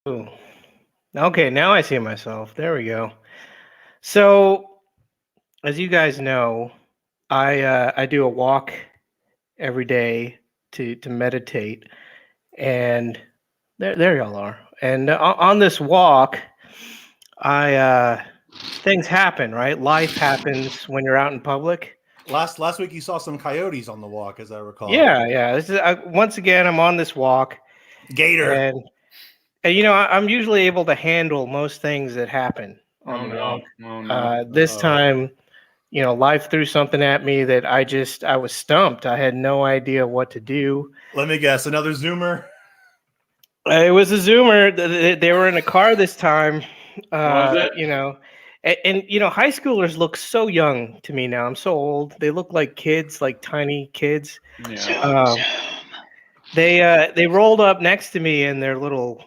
Ooh. Okay, now I see myself. There we go. So, as you guys know, I do a walk every day to meditate, and there y'all are. And on this walk, I things happen, right? Life happens when you're out in public. Last week you saw some coyotes on the walk, as I recall. Yeah. This is once again I'm on this walk, Gator. and I'm usually able to handle most things that happen on the walk. This time, life threw something at me that I was stumped. I had no idea what to do. Let me guess, another Zoomer. It was a Zoomer. They were in a car this time. Was it? And high schoolers look so young to me now. I'm so old. They look like kids, like tiny kids. Yeah. They rolled up next to me in their little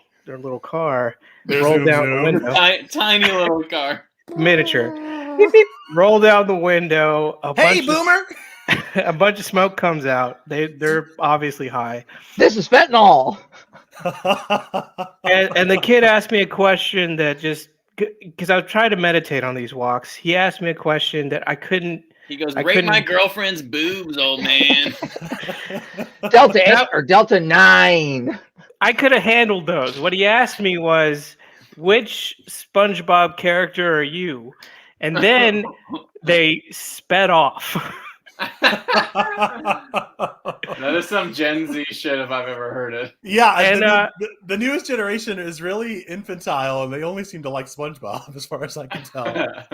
car. Rolled down the window. Tiny little car. Miniature. Beep, beep. Roll down the window. Hey, Boomer! A bunch of smoke comes out. They're obviously high. This is fentanyl. And the kid asked me a question that just because I was trying to meditate on these walks. He asked me a question that I couldn't. He goes, rate my girlfriend's boobs, old man. Delta 8 or Delta 9? I could have handled those. What he asked me was, which SpongeBob character are you? And then they sped off. That is some Gen Z shit if I've ever heard it. Yeah, And the newest generation is really infantile, and they only seem to like SpongeBob, as far as I can tell,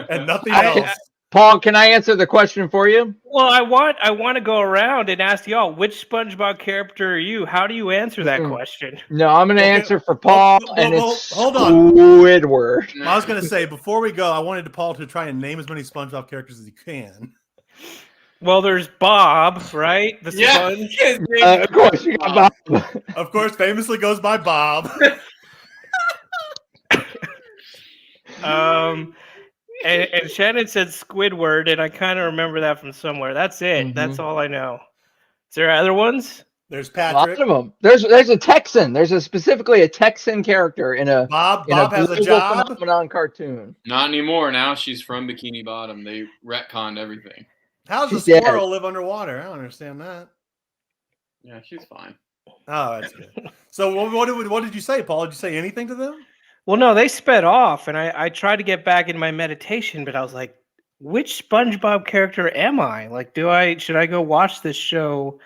and nothing else. Paul, can I answer the question for you? Well, I want to go around and ask y'all, which SpongeBob character are you? How do you answer that question? No, I'm going to answer for Paul, and it's hold on. Squidward. I was going to say, before we go, I wanted Paul to try and name as many SpongeBob characters as he can. Well, there's Bob, right? The sponge. Of course, you got Bob. Of course, famously goes by Bob. And Shannon said Squidward, and I kind of remember that from somewhere. That's it. Mhm. That's all I know. Is there other ones? There's A Patrick. lot of them. There's a Texan. There's specifically a Texan character in a Bob Bob has a job. phenomenon cartoon. Not anymore. Now she's from Bikini Bottom. They retconned everything. How does a She's squirrel live underwater? I don't understand that. Yeah, she's fine. Oh, that's good. So what did you say, Paul? Did you say anything to them? Well, no, they sped off, and I tried to get back in my meditation, but I was like, which SpongeBob character am I? Like, should I go watch this show?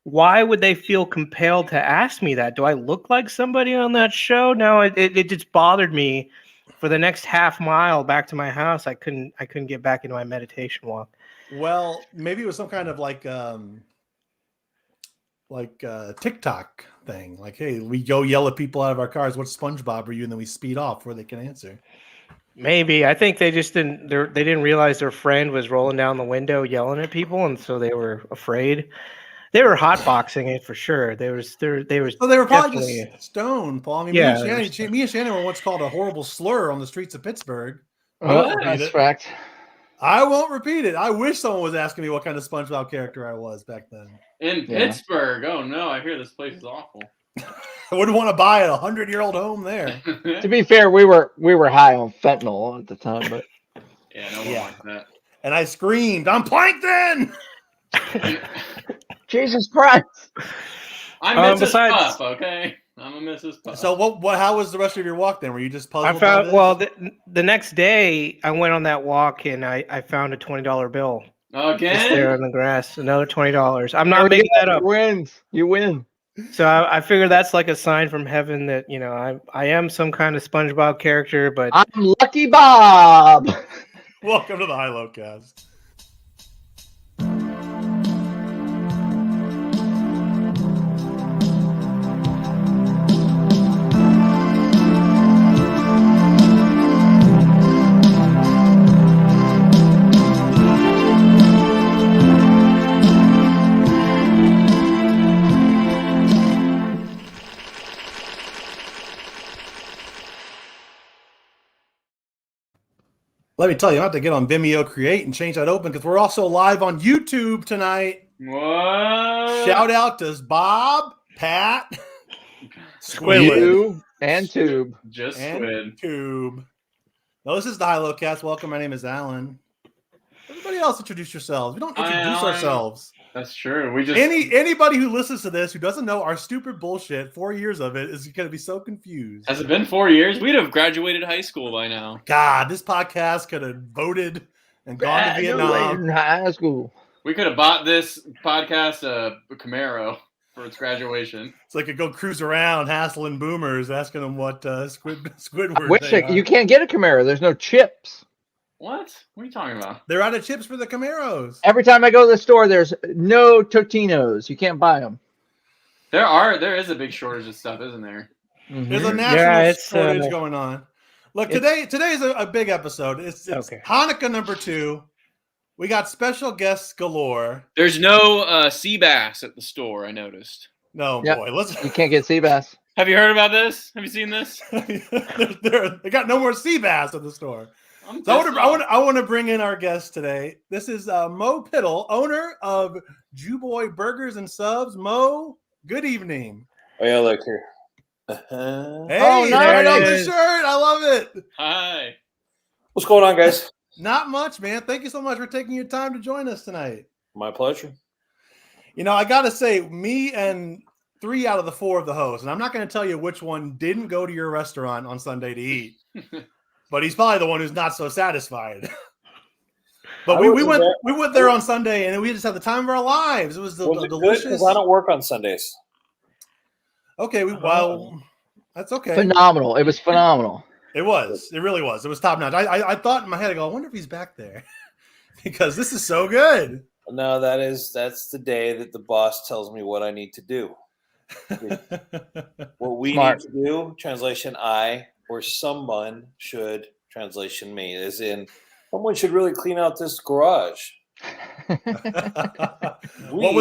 Why would they feel compelled to ask me that? Do I look like somebody on that show? No, it just bothered me. For the next half mile back to my house, I couldn't get back into my meditation walk. Well, maybe it was some kind of like TikTok thing. Like, hey, we go yell at people out of our cars. What SpongeBob are you? And then we speed off before they can answer. Maybe. I think they just didn't. They didn't realize their friend was rolling down the window yelling at people, and so they were afraid. They were hotboxing it for sure. They were. So they were probably just stoned, Paul. I mean, Yeah, me and Shannon were once called a horrible slur on the streets of Pittsburgh. Oh, that's fact. I won't repeat it. I wish someone was asking me what kind of SpongeBob character I was back then. In Pittsburgh. Oh no, I hear this place is awful. I wouldn't want to buy a 100-year-old home there. To be fair, we were high on fentanyl at the time, but Yeah, no one likes that. And I screamed, "I'm plankton!" Jesus Christ! I'm Mrs. Puff, okay? I'm a Mrs. Puff. So how was the rest of your walk then? Were you just puzzled? I found the next day I went on that walk and I found a $20 bill. Again? Just there in the grass. Another $20. I'm not making that up. You win. So I figured that's like a sign from heaven that I am some kind of SpongeBob character, but I'm Lucky Bob. Welcome to the HiLo Cast. Let me tell you, I have to get on Vimeo Create and change that open because we're also live on YouTube tonight. What? Shout out to Bob, Pat, Squidward. And tube. Just and squid. tube. No, this is the HiLo Cast. Welcome. My name is Alan. Everybody else introduce yourselves. We don't introduce ourselves. That's true. We just anybody who listens to this who doesn't know our stupid bullshit, 4 years of it, is going to be so confused. Has it been 4 years? We'd have graduated high school by now. God, this podcast could have voted and gone to Vietnam. In high school. We could have bought this podcast a Camaro for its graduation. It's like it go cruise around hassling boomers, asking them what Squidward. Which you can't get a Camaro. There's no chips. What? What are you talking about? They're out of chips for the Camaros. Every time I go to the store, there's no Totinos. You can't buy them. There is a big shortage of stuff, isn't there? Mm-hmm. There's a national shortage going on. Look, today is a big episode. It's okay. Hanukkah number 2. We got special guests galore. There's no sea bass at the store, I noticed. No, Yep. boy. Let's. You can't get sea bass. Have you heard about this? Have you seen this? They got no more sea bass at the store. So I want to bring in our guest today. This is Mo Pittle, owner of JewBoy Burgers and Subs. Mo, good evening. Oh yeah, look here. Hey, nice. right on the shirt. I love it. Hi. What's going on, guys? Not much, man. Thank you so much for taking your time to join us tonight. My pleasure. You know, I got to say, me and 3 out of the 4 of the hosts, and I'm not going to tell you which one didn't go to your restaurant on Sunday to eat. But he's probably the one who's not so satisfied. But we went there on Sunday, and we just had the time of our lives. It was delicious. Because I don't work on Sundays. Okay, that's okay. Phenomenal. It was phenomenal. It was. It really was. It was top notch. I thought in my head, I wonder if he's back there because this is so good. No, that's the day that the boss tells me what I need to do. What we need to do, translation I, or someone should, translation me, as in someone should really clean out this garage. What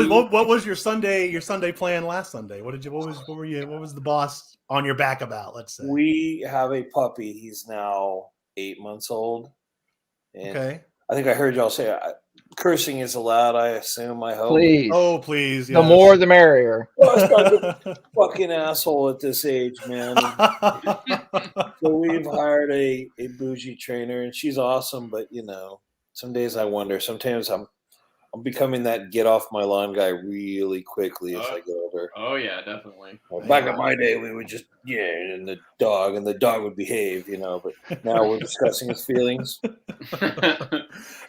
was your Sunday plan last Sunday? What was the boss on your back about? Let's say we have a puppy. He's now 8 months old. And okay. I think I heard y'all say cursing is allowed. I assume. I hope. Please. Oh, please. Yes. The more, the merrier. Fucking asshole at this age, man. So we've hired a bougie trainer, and she's awesome. But some days I wonder. Sometimes I'm becoming that get off my lawn guy really quickly as I get older. Oh yeah, definitely. Back in my day, we would just and the dog would behave, But now we're discussing his feelings.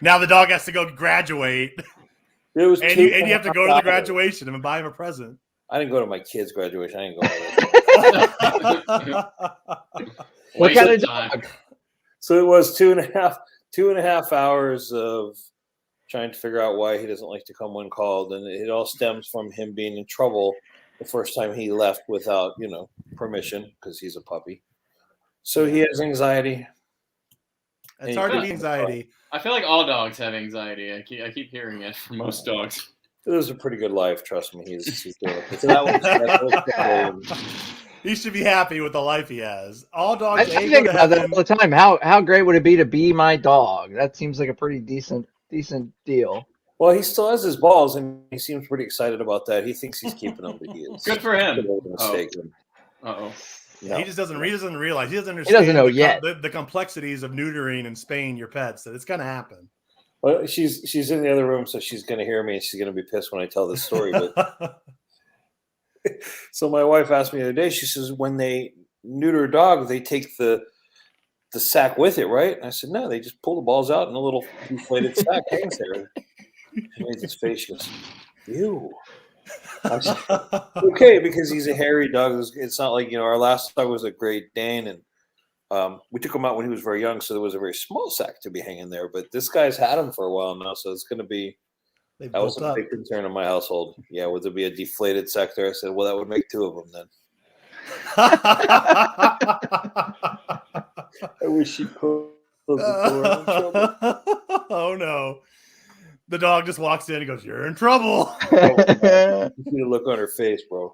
Now the dog has to go graduate. It was and you have to go to the graduation and buy him a present. I didn't go to my kid's graduation. I didn't go. What kind of dog? So it was 2.5 hours of trying to figure out why he doesn't like to come when called, and it all stems from him being in trouble the first time he left without, permission because he's a puppy. So he has anxiety. It's hard to be anxiety. I feel like all dogs have anxiety. I keep hearing it from most dogs. It was a pretty good life, trust me. He's doing it. So that was he should be happy with the life he has. All dogs. I think about that all the time. How great would it be to be my dog? That seems like a pretty decent deal. Well, he still has his balls, and he seems pretty excited about that. He thinks he's keeping them, but he is. Good for him. No. He just doesn't realize. He doesn't understand. He doesn't know yet the complexities of neutering and spaying your pets. That it's going to happen. Well, she's in the other room, so she's going to hear me, and she's going to be pissed when I tell this story. But so my wife asked me the other day. She says, when they neuter a dog, they take the sack with it, right? And I said, no, they just pull the balls out, and a little deflated sack hangs there. She made this face. She goes, ew. I said, okay, because he's a hairy dog. It's not like, our last dog was a Great Dane, and we took him out when he was very young, so there was a very small sack to be hanging there. But this guy's had him for a while now, so it's going to be – that was a big concern in my household. Yeah, would there be a deflated sack there? I said, well, that would make 2 of them then. I wish she closed the door. Oh, no. The dog just walks in and goes, you're in trouble. You see the look on her face, bro.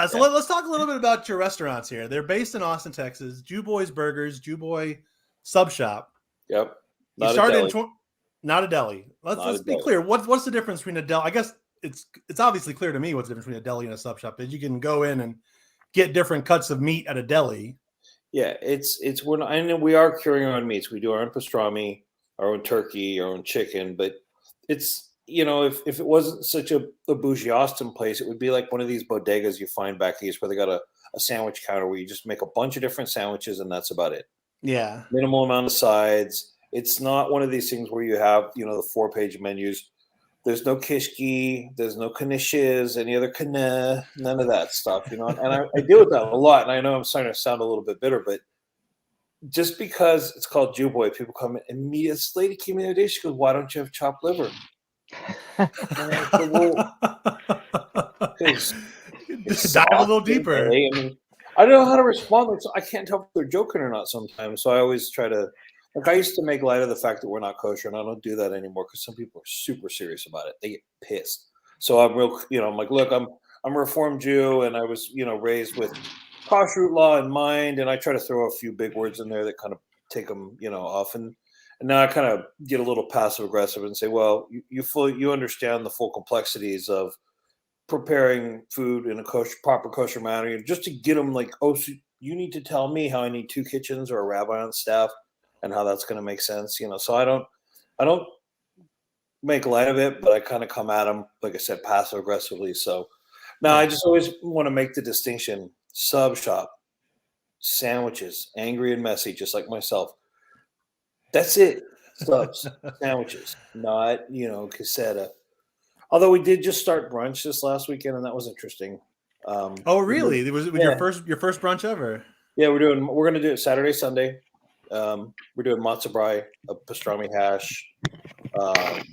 So let's talk a little bit about your restaurants here. They're based in Austin, Texas. JewBoy's Burgers, JewBoy Sub Shop. Yep. You started not a deli. Let's be clear. What's the difference between a deli? I guess it's obviously clear to me what's the difference between a deli and a sub shop is. You can go in and get different cuts of meat at a deli. Yeah, it's when I know we are curing our own meats. We do our own pastrami, our own turkey, our own chicken, but it's if it wasn't such a bougie Austin place, it would be like one of these bodegas you find back east where they got a sandwich counter where you just make a bunch of different sandwiches and that's about it. Yeah. Minimal amount of sides. It's not one of these things where you have, the 4-page menus. There's no kishki, there's no knishes, any other kana, none of that stuff, And I deal with that a lot. And I know I'm starting to sound a little bit bitter, but just because it's called JewBoy, people come in and meet. This lady came in the other day. She goes, "Why don't you have chopped liver?" And I said, "Well, dive a little deeper." I mean, I don't know how to respond. Like, so I can't tell if they're joking or not sometimes. So I always try to, I used to make light of the fact that we're not kosher, and I don't do that anymore because some people are super serious about it. They get pissed. So I'm real, I'm like, look, I'm a Reformed Jew, and I was, raised with kashrut law in mind, and I try to throw a few big words in there that kind of take them, off. And now I kind of get a little passive aggressive and say, well, you understand the full complexities of preparing food in a proper kosher manner, just to get them like, oh, so you need to tell me how I need 2 kitchens or a rabbi on staff and how that's going to make sense, So I don't make light of it, but I kind of come at them, like I said, passive aggressively. So now I just always want to make the distinction: sub shop, sandwiches, angry and messy, just like myself. That's it. Subs, sandwiches, not caseta. Although we did just start brunch this last weekend, and that was interesting. Oh, really? It was your first brunch ever? Yeah, we're going to do it Saturday, Sunday. We're doing matzo brie, a pastrami hash. The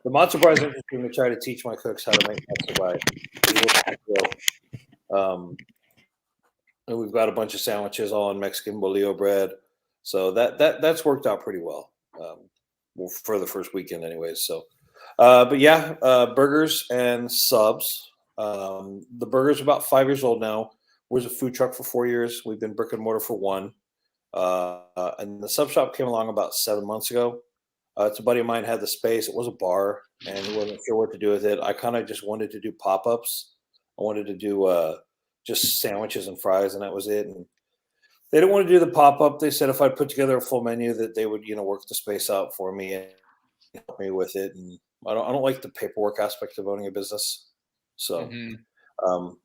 matzo brie is interesting to try to teach my cooks how to make matzo brie. And we've got a bunch of sandwiches all on Mexican bolillo bread, so that's worked out pretty well. For the first weekend, anyways. So. But yeah, burgers and subs. The burgers are about 5 years old now. Was a food truck for 4 years. We've been brick and mortar for 1. And the sub shop came along about 7 months ago. It's a buddy of mine had the space. It was a bar, and he wasn't sure what to do with it. I kind of just wanted to do pop-ups. I wanted to do just sandwiches and fries, and that was it. And they didn't want to do the pop-up. They said if I put together a full menu that they would, work the space out for me and help me with it. And I don't like the paperwork aspect of owning a business. So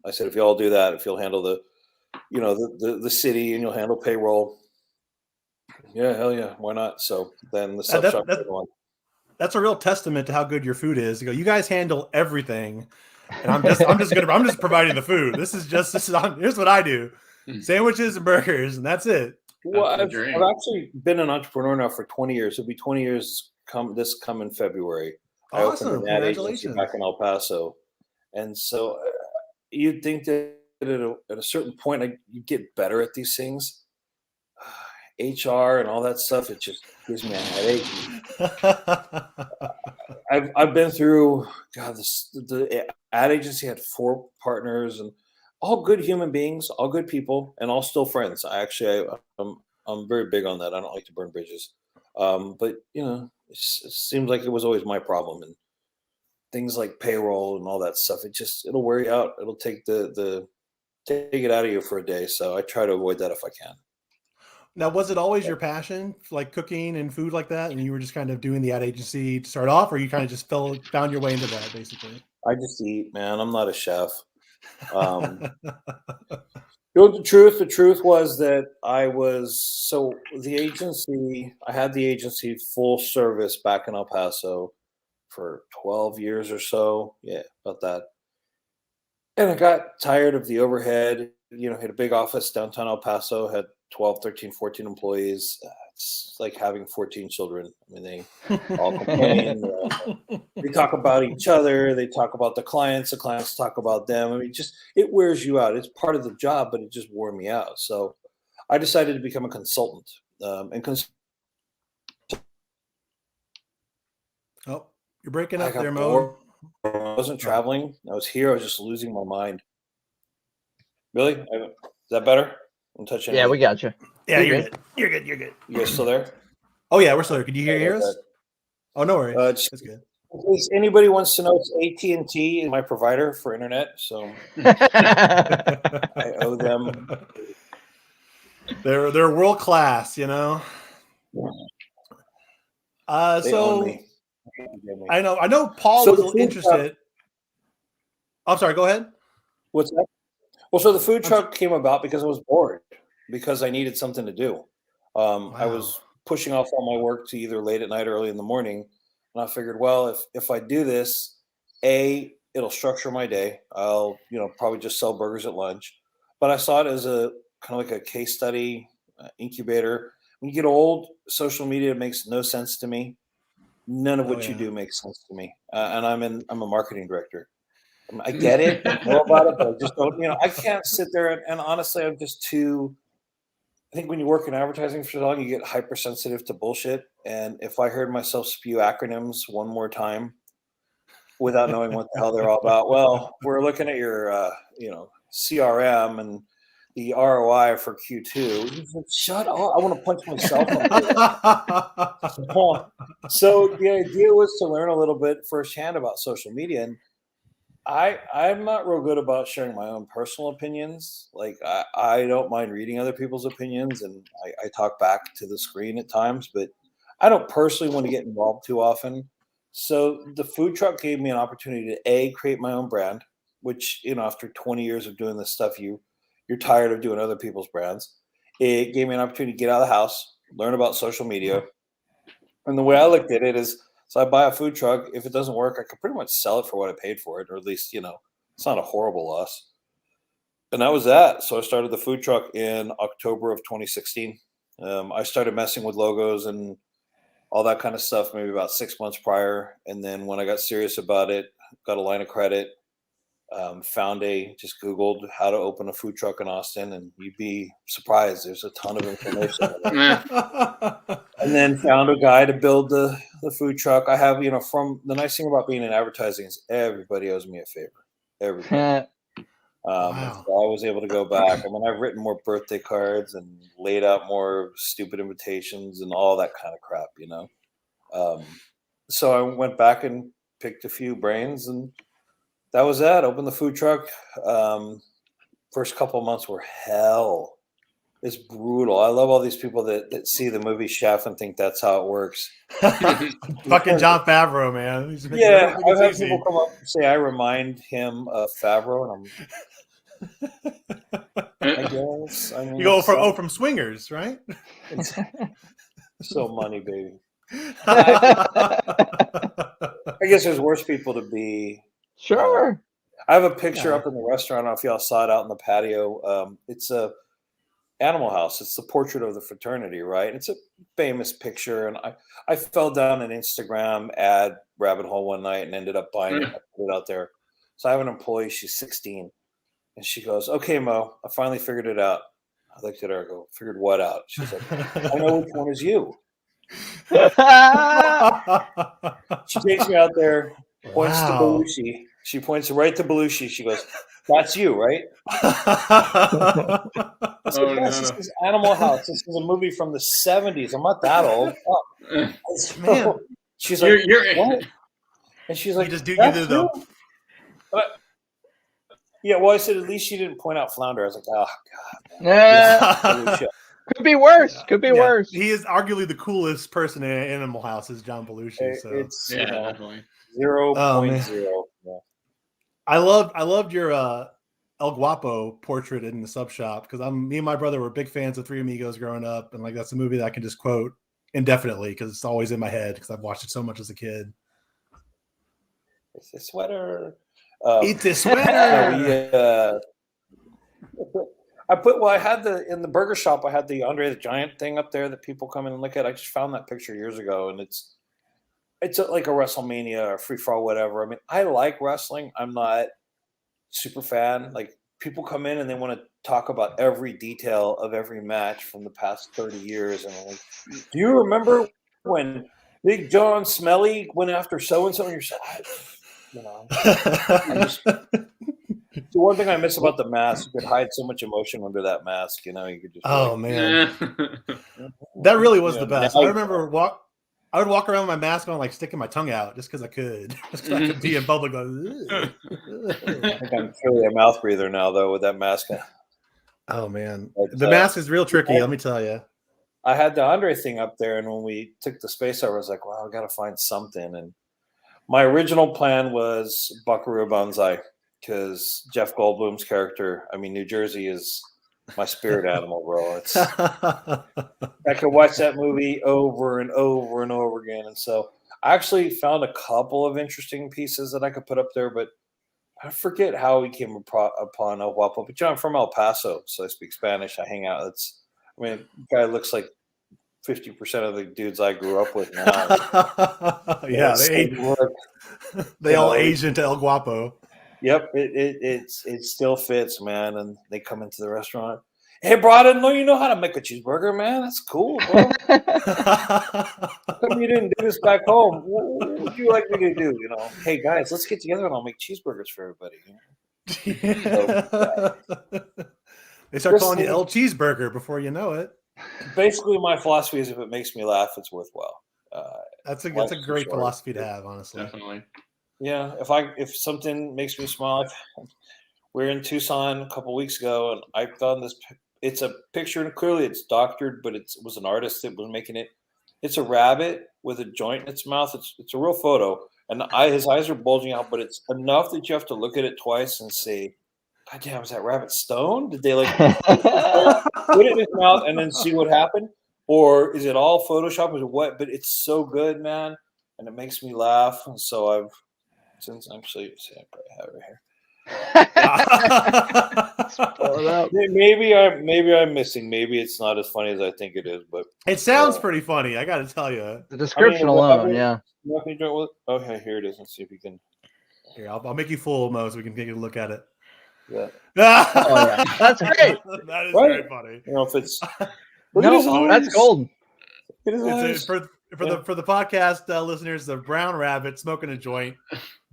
I said, if you all do that, if you'll handle the city and you'll handle payroll, yeah, hell yeah, why not? So then the sub shop came along. That's a real testament to how good your food is. You guys handle everything, and I'm just providing the food. Here's what I do: sandwiches and burgers, and that's it. Well, I've actually been an entrepreneur now for 20 years. It'll be 20 years this coming February. Awesome. I opened an ad agency back in El Paso. And so you'd think that at a certain point, you get better at these things. HR and all that stuff, it just gives me a headache. I've been through, the ad agency had 4 partners and all good human beings, all good people, and all still friends. I'm very big on that. I don't like to burn bridges. But it seems like it was always my problem, and things like payroll and all that stuff. It'll wear you out. It'll take take it out of you for a day. So I try to avoid that if I can. Now, was it always your passion, like cooking and food like that, and you were just kind of doing the ad agency to start off, or you kind of just found your way into that, basically? I just eat, man. I'm not a chef. The truth was that I had the agency full service back in El Paso for 12 years or so. Yeah, about that. And I got tired of the overhead. Had a big office downtown El Paso, had 12, 13, 14 employees. It's like having 14 children. I mean, they all complain. They talk about each other. They talk about the clients talk about them. I mean, it wears you out. It's part of the job, but it just wore me out. So I decided to become a consultant. Oh, you're breaking up there, Mo. I wasn't traveling. I was here. I was just losing my mind. Really? Is that better? I'm touching. Yeah, we got you. Yeah, you're good. You're good. You guys still there? Oh yeah, we're still there. Could you hear us? Oh, no worries. That's good. In case anybody wants to know, it's AT&T is my provider for internet, so I owe them. They're world class, you know. They own So me. I know Paul So was the food interested. I'm sorry. Go ahead. What's that? Well, so the food truck came about because I was bored, because I needed something to do. I was pushing off all my work to either late at night or early in the morning, and I figured, well, if I do this, it'll structure my day. I'll probably just sell burgers at lunch, but I saw it as a kind of like a case study incubator. When you get old, social media makes no sense to me. None of what you do makes sense to me, and I'm a marketing director. I get it, I know about it, but I just don't. I can't sit there and honestly, I'm just too. I think when you work in advertising for so long, you get hypersensitive to bullshit. And if I heard myself spew acronyms one more time without knowing what the hell they're all about, well, we're looking at your, CRM and the ROI for Q2. Shut up! I want to punch myself. So the idea was to learn a little bit firsthand about social media, and I'm not real good about sharing my own personal opinions. Like I don't mind reading other people's opinions, and I talk back to the screen at times, but I don't personally want to get involved too often. So the food truck gave me an opportunity to create my own brand, which after 20 years of doing this stuff, you're tired of doing other people's brands. It gave me an opportunity to get out of the house, learn about social media, and the way I looked at it is. So I buy a food truck. If it doesn't work, I could pretty much sell it for what I paid for it, or at least, it's not a horrible loss. And that was that. So I started the food truck in October of 2016. I started messing with logos and all that kind of stuff maybe about 6 months prior. And then when I got serious about it, got a line of credit, just Googled how to open a food truck in Austin, and you'd be surprised. There's a ton of information. And then found a guy to build the food truck. I have, from the nice thing about being in advertising is everybody owes me a favor. Everybody. Wow. So I was able to go back. I mean, I've written more birthday cards and laid out more stupid invitations and all that kind of crap, So I went back and picked a few brains, and that was that. Opened the food truck. First couple of months were hell. It's brutal. I love all these people that see the movie Chef and think that's how it works. Fucking Jon Favreau, man. Yeah, I've had people come up and say I remind him of Favreau, and I guess. I mean, you go from Swingers, right? So money, baby. I guess there's worse people to be. Sure. I have a picture up in the restaurant. I don't know if y'all saw it out in the patio. It's a Animal House. It's the portrait of the fraternity, right? It's a famous picture, and I fell down an Instagram ad rabbit hole one night and ended up buying it. I put it out there. So I have an employee. She's 16, and she goes, "Okay, Mo, I finally figured it out." I looked at her. I go, "Figured what out?" She's like, "I know which one is you." She takes me out there, points to Belushi. She points right to Belushi. She goes, "That's you, right?" This is Animal House. This is a movie from the 70s. I'm not that old. Man. She's like, what? And she's like, yeah, well, I said, at least she didn't point out Flounder. I was like, oh, God. Could be worse. Could be worse. He is arguably the coolest person in Animal House is John Belushi. So it's definitely 0.0. Yeah. I loved your El Guapo portrait in the sub shop because me and my brother were big fans of Three Amigos growing up, and like that's a movie that I can just quote indefinitely because it's always in my head because I've watched it so much as a kid. It's a sweater. Eat this sweater. I had in the burger shop, I had the Andre the Giant thing up there that people come in and look at. I just found that picture years ago, and it's like a WrestleMania or free for all, whatever. I mean, I like wrestling. I'm not super fan. Like people come in and they want to talk about every detail of every match from the past 30 years. And I'm like, do you remember when Big John Smelly went after so-and-so? And you're the one thing I miss about the mask, you could hide so much emotion under that mask. You could just. Man, that really was the best. I I would walk around with my mask on, like sticking my tongue out, just because I could. Just 'cause I could be in public going. I think I'm truly a mouth breather now, though, with that mask. Oh man, But, the mask is real tricky. Let me tell you. I had the Andre thing up there, and when we took the space over, I was like, "Wow, I got to find something." And my original plan was Buckaroo Banzai, because Jeff Goldblum's character. I mean, New Jersey is my spirit animal, bro. It's I could watch that movie over and over and over again. And so I actually found a couple of interesting pieces that I could put up there, but I forget how we came upon El Guapo. But I'm from El Paso, so I speak Spanish. I hang out. The guy looks like 50% of the dudes I grew up with now. Yeah, they all age into El Guapo. Yep, it still fits, man. And they come into the restaurant. Hey, bro, I didn't know you know how to make a cheeseburger, man. That's cool, bro. How come you didn't do this back home? What would you like me to do? Hey guys, let's get together and I'll make cheeseburgers for everybody. They start calling you El Cheeseburger before you know it. Basically, my philosophy is if it makes me laugh, it's worthwhile. That's a great philosophy to have, honestly. Definitely. Yeah, if something makes me smile, we were in Tucson a couple weeks ago, and I found this. It's a picture, and clearly it's doctored, but it was an artist that was making it. It's a rabbit with a joint in its mouth. It's a real photo, and his eyes are bulging out, but it's enough that you have to look at it twice and say, "God damn, is that rabbit stoned? Did they put it in his mouth and then see what happened, or is it all Photoshop? Or what?" But it's so good, man, and it makes me laugh. And so since I'm actually I probably have it here. Maybe I'm missing. Maybe it's not as funny as I think it is, but it sounds pretty funny. I got to tell you, the description alone, yeah. Okay, here it is. Let's see if we can. Here, I'll make you full, Mo, so we can take a look at it. Yeah. Oh, yeah. That's great. That is very funny. If it's that's gold. It's for the podcast listeners, the brown rabbit smoking a joint,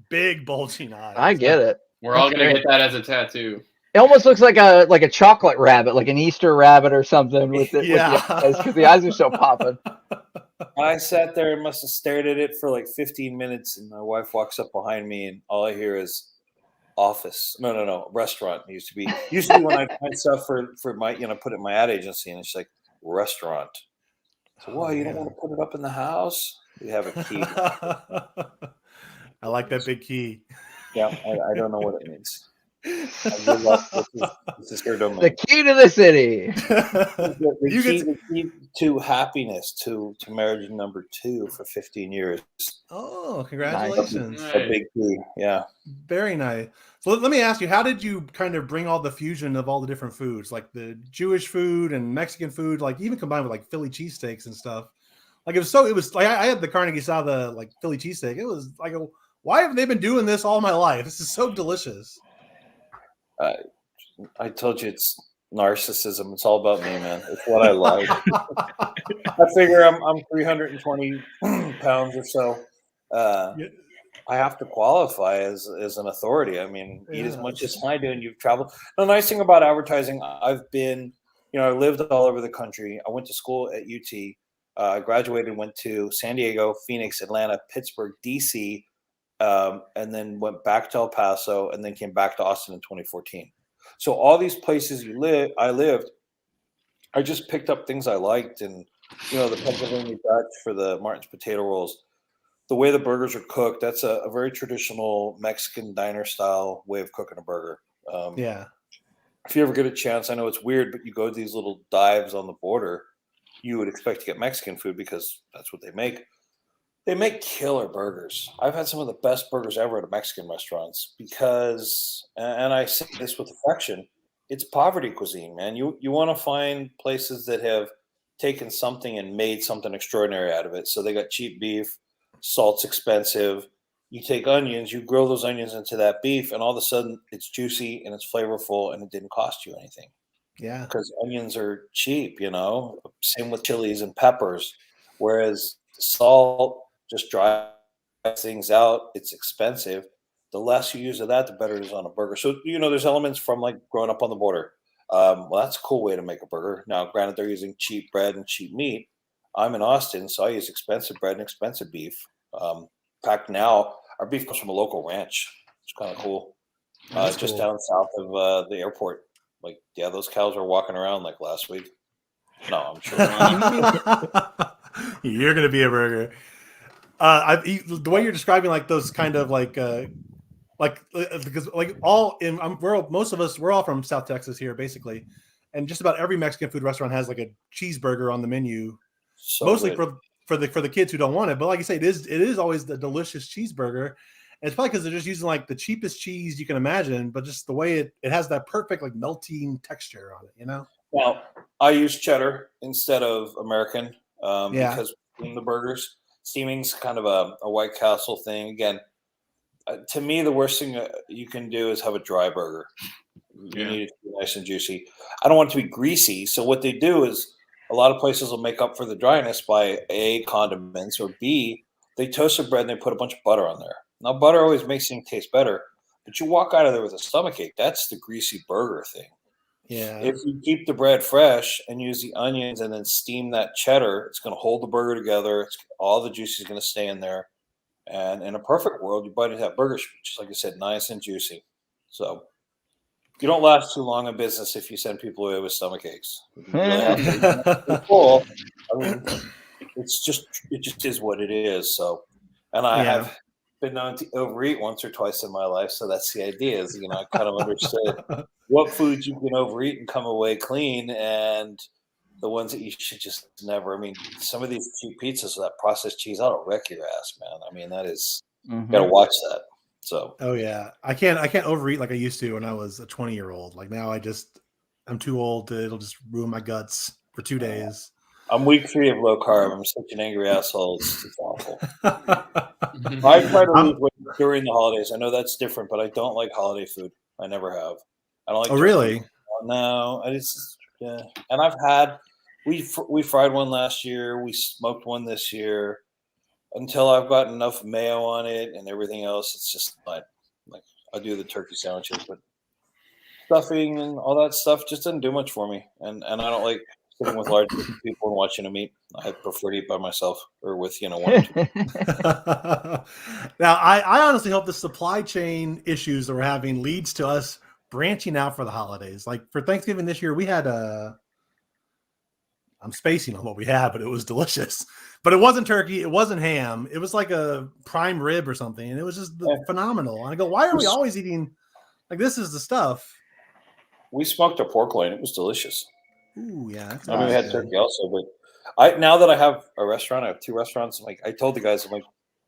big bulging eyes. I get it. We're all gonna get that as a tattoo. It almost looks like a chocolate rabbit, like an Easter rabbit or something with it. Yeah, because the eyes are so popping. I sat there and must have stared at it for like 15 minutes, and my wife walks up behind me, and all I hear is office. No, restaurant. It used to be when I find stuff for my put it in my ad agency, and it's like restaurant. So why you don't want to put it up in the house? We have a key. I like that big key. Yeah, I don't know what it means. This is your domain. The key to the city. The key to happiness, to marriage number 2 for 15 years. Oh, congratulations. Nice. A big key, yeah. Very nice. So let me ask you, how did you kind of bring all the fusion of all the different foods, like the Jewish food and Mexican food, like even combined with like Philly cheesesteaks and stuff? Like it was like I had the Carnegie style, the like Philly cheesesteak. It was like, why have they been doing this all my life? This is so delicious. I told you it's narcissism. It's all about me, man. It's what I like. I figure I'm 320 pounds or so. I have to qualify as an authority. I mean, eat as much as I do, and you've traveled. The nice thing about advertising, I've been, I lived all over the country. I went to school at UT. I graduated, went to San Diego, Phoenix, Atlanta, Pittsburgh, DC, and then went back to El Paso, and then came back to Austin in 2014. So all these places I lived, I just picked up things I liked, and the Pennsylvania Dutch for the Martin's potato rolls. The way the burgers are cooked, that's a very traditional Mexican diner style way of cooking a burger. Yeah. If you ever get a chance, I know it's weird, but you go to these little dives on the border, you would expect to get Mexican food because that's what they make. They make killer burgers. I've had some of the best burgers ever at Mexican restaurants because, and I say this with affection, it's poverty cuisine, man. You want to find places that have taken something and made something extraordinary out of it. So they got cheap beef, salt's expensive. You take onions, you grill those onions into that beef, and all of a sudden it's juicy and it's flavorful and it didn't cost you anything. Yeah. Because onions are cheap, Same with chilies and peppers. Whereas salt just dries things out. It's expensive. The less you use of that, the better it is on a burger. So, there's elements from like growing up on the border. Well, that's a cool way to make a burger. Now, granted, they're using cheap bread and cheap meat. I'm in Austin, so I use expensive bread and expensive beef. In fact, now our beef comes from a local ranch. It's kind of cool. That's Just cool. down south of the airport. Like, yeah, those cows were walking around like last week. No, I'm sure. You're gonna be a burger. The way you're describing like those kind of because like most of us we're all from South Texas here basically, and just about every Mexican food restaurant has like a cheeseburger on the menu, So mostly good. for the kids who don't want it. But like you say, it is always the delicious cheeseburger. And it's probably because they're just using like the cheapest cheese you can imagine, but just the way it has that perfect like melting texture on it, you know? Now, I use cheddar instead of American Yeah. because in the burgers, steaming's kind of a White Castle thing. Again, to me, the worst thing you can do is have a dry burger. You need it to be nice and juicy. I don't want it to be greasy. So what they do is a lot of places will make up for the dryness by A, condiments, or B, they toast the bread and they put a bunch of butter on there. Now, butter always makes things taste better, but you walk out of there with a stomachache. That's the greasy burger thing. Yeah. If you keep the bread fresh and use the onions and then steam that cheddar, it's going to hold the burger together. All the juice is going to stay in there. And in a perfect world, you bite into that burger, just like I said, nice and juicy. So you don't last too long in business if you send people away with stomach aches. You really have to be full. I mean, it just is what it is. So, and I Yeah. have been known to overeat once or twice in my life. So that's the idea. Is I kind of understood what foods you can overeat and come away clean, and the ones that you should just never. I mean, some of these cheap pizzas, that processed cheese, that'll wreck your ass, man. I mean, that is gotta watch that. So, Oh yeah, I can't overeat like I used to when I was a 20-year-old. Like now, I'm too old to. It'll just ruin my guts for 2 days. I'm week 3 of low carb. I'm such an angry asshole. It's awful. I try to lose weight during the holidays. I know that's different, but I don't like holiday food. I never have. I don't like. Oh turkey. really? No, I just yeah. And I've had we fried one last year. We smoked one this year. Until I've got enough mayo on it and everything else, it's just like I do the turkey sandwiches, but stuffing and all that stuff just doesn't do much for me. And I don't like sitting with large groups of people and watching them eat. I prefer to eat by myself or with one or two. Now, I honestly hope the supply chain issues that we're having leads to us branching out for the holidays. Like for Thanksgiving this year, we had I'm spacing on what we had, but it was delicious. But it wasn't turkey. It wasn't ham. It was like a prime rib or something. And it was just phenomenal. And I go, why are we always eating like this is the stuff? We smoked a pork loin. It was delicious. Ooh, yeah. I mean, we had turkey also, but now that I have a restaurant, I have 2 restaurants. Like I told the guys, I'm like,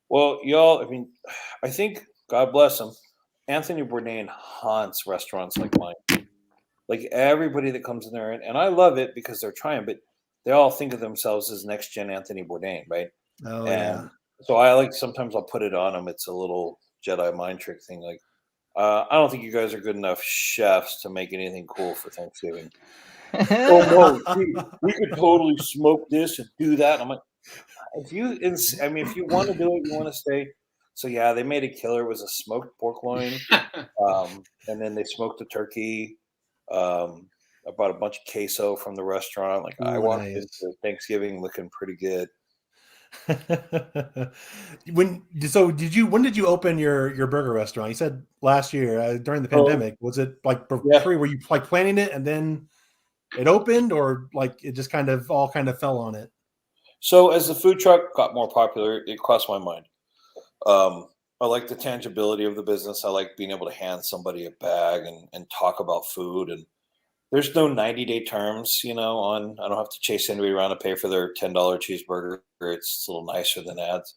well, y'all, I mean, I think God bless him, Anthony Bourdain haunts restaurants like mine. Like everybody that comes in there, and I love it because they're trying, but they all think of themselves as next gen Anthony Bourdain, right? Oh, and so I sometimes I'll put it on them. It's a little Jedi mind trick thing. Like, I don't think you guys are good enough chefs to make anything cool for Thanksgiving. Oh no, we could totally smoke this and do that. And I'm like, if you want to do it, you want to stay. So yeah, they made a killer. It was a smoked pork loin, and then they smoked the turkey. I bought a bunch of queso from the restaurant. Like I walked into Thanksgiving looking pretty good. When did you open your burger restaurant? You said last year during the pandemic. Was it like free? Were you like planning it and then it opened, or like it just kind of fell on it? So as the food truck got more popular, it crossed my mind. I like the tangibility of the business. I like being able to hand somebody a bag and talk about food. And there's no 90-day terms, I don't have to chase anybody around to pay for their $10 cheeseburger. It's a little nicer than ads.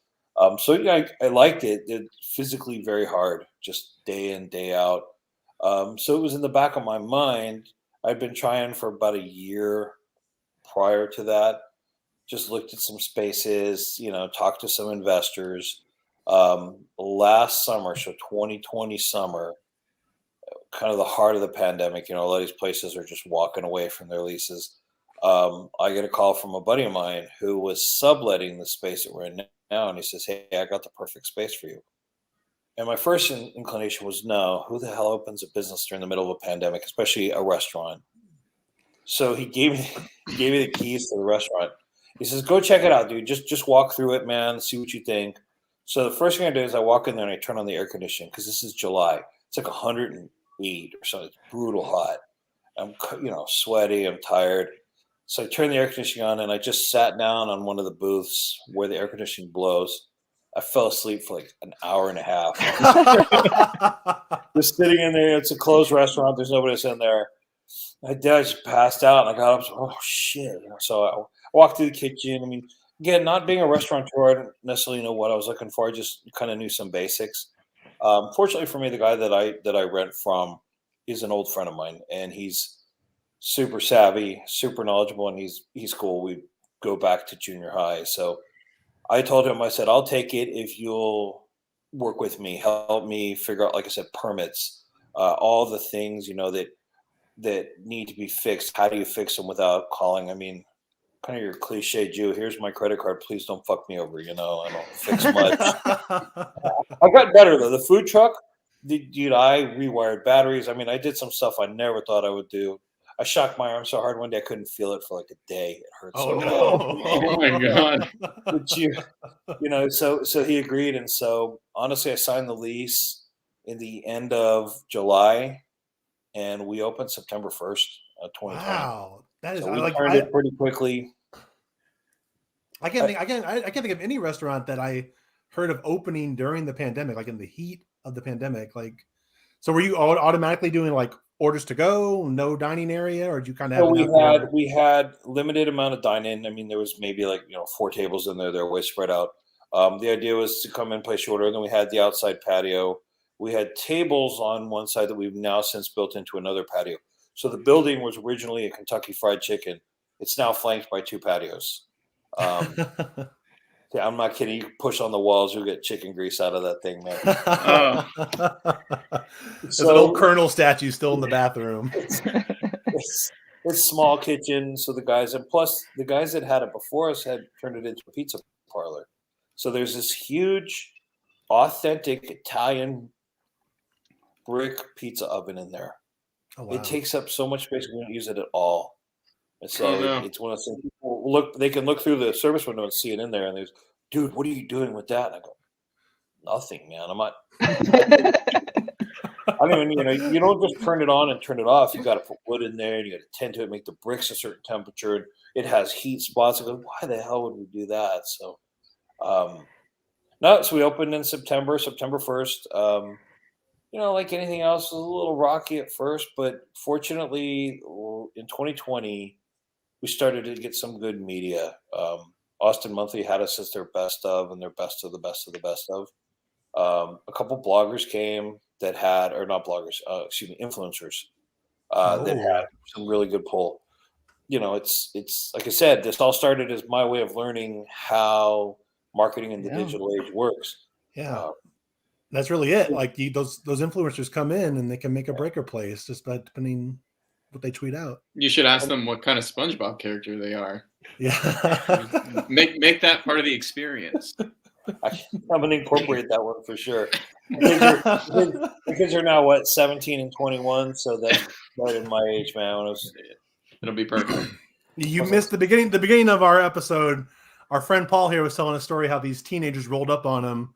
So yeah, I liked it. It's physically very hard, just day in, day out. So it was in the back of my mind. I'd been trying for about a year prior to that. Just looked at some spaces, talked to some investors. Last summer, so 2020 summer, kind of the heart of the pandemic, a lot of these places are just walking away from their leases. I get a call from a buddy of mine who was subletting the space that we're in now, and he says, "Hey, I got the perfect space for you." And my first inclination was, no, who the hell opens a business during the middle of a pandemic, especially a restaurant? So he gave me the keys to the restaurant. He says, "Go check it out, dude. Just walk through it, man. See what you think." So the first thing I do is I walk in there and I turn on the air conditioning because this is July. It's like 108 or something. It's brutal hot. I'm sweaty. I'm tired. So I turned the air conditioning on and I just sat down on one of the booths where the air conditioning blows. I fell asleep for like an hour and a half. Just sitting in there. It's a closed restaurant. There's nobody else in there. I just passed out and I got up. Oh shit! So I walked through the kitchen. I mean, again, not being a restaurateur, I didn't necessarily know what I was looking for. I just kind of knew some basics. Fortunately for me, the guy that I rent from is an old friend of mine, and he's super savvy, super knowledgeable, and he's cool. We go back to junior high, so I told him, I said, "I'll take it if you'll work with me, help me figure out, like I said, permits, all the things that need to be fixed. How do you fix them without calling? I mean, kind of your cliche Jew. Here's my credit card. Please don't fuck me over. I don't fix much." I got better though. The food truck, dude, I rewired batteries. I mean, I did some stuff I never thought I would do. I shocked my arm so hard one day I couldn't feel it for like a day. It hurt so bad. Oh my god! But so he agreed, and so honestly, I signed the lease in the end of July, and we opened September 1st, 2020. Wow, that is So we like turned it pretty quickly. I can't think of any restaurant that I heard of opening during the pandemic, like in the heat of the pandemic. Like, so were you automatically doing like orders to go, no dining area, or did you kind of have? We had limited amount of dine-in. I mean, there was maybe like 4 tables in there. They're way spread out. The idea was to come in, place your order, and then we had the outside patio. We had tables on one side that we've now since built into another patio. So the building was originally a Kentucky Fried Chicken. It's now flanked by 2 patios. Yeah, I'm not kidding. You can push on the walls, you'll get chicken grease out of that thing, man. There's an old Colonel statue still in the bathroom. It's small kitchen, so the guys that had it before us had turned it into a pizza parlor. So there's this huge, authentic Italian brick pizza oven in there. Oh, wow. It takes up so much space we don't use it at all. And so it's one of those things. People they can look through the service window and see it in there, and there's, "Dude, what are you doing with that?" And I go, "Nothing, man. I'm not." I mean, you don't just turn it on and turn it off. You got to put wood in there, and you got to tend to it, make the bricks a certain temperature. And it has heat spots. I go, "Why the hell would we do that?" So, so we opened in September 1st. Like anything else, it was a little rocky at first, but fortunately, in 2020, we started to get some good media. Austin Monthly had us as their best of, and their best of the best of the best of. A couple bloggers came that had, or not bloggers, influencers that had some really good pull. It's like I said, this all started as my way of learning how marketing in the digital age works. Yeah. That's really it. Like those influencers come in and they can make a break or place just by depending what they tweet out. You should ask them what kind of SpongeBob character they are. Yeah. make that part of the experience. I'm going to incorporate that one for sure. Because you're now 17 and 21, so that's right in my age, man. It'll be perfect. You missed the beginning. The beginning of our episode, our friend Paul here was telling a story how these teenagers rolled up on him,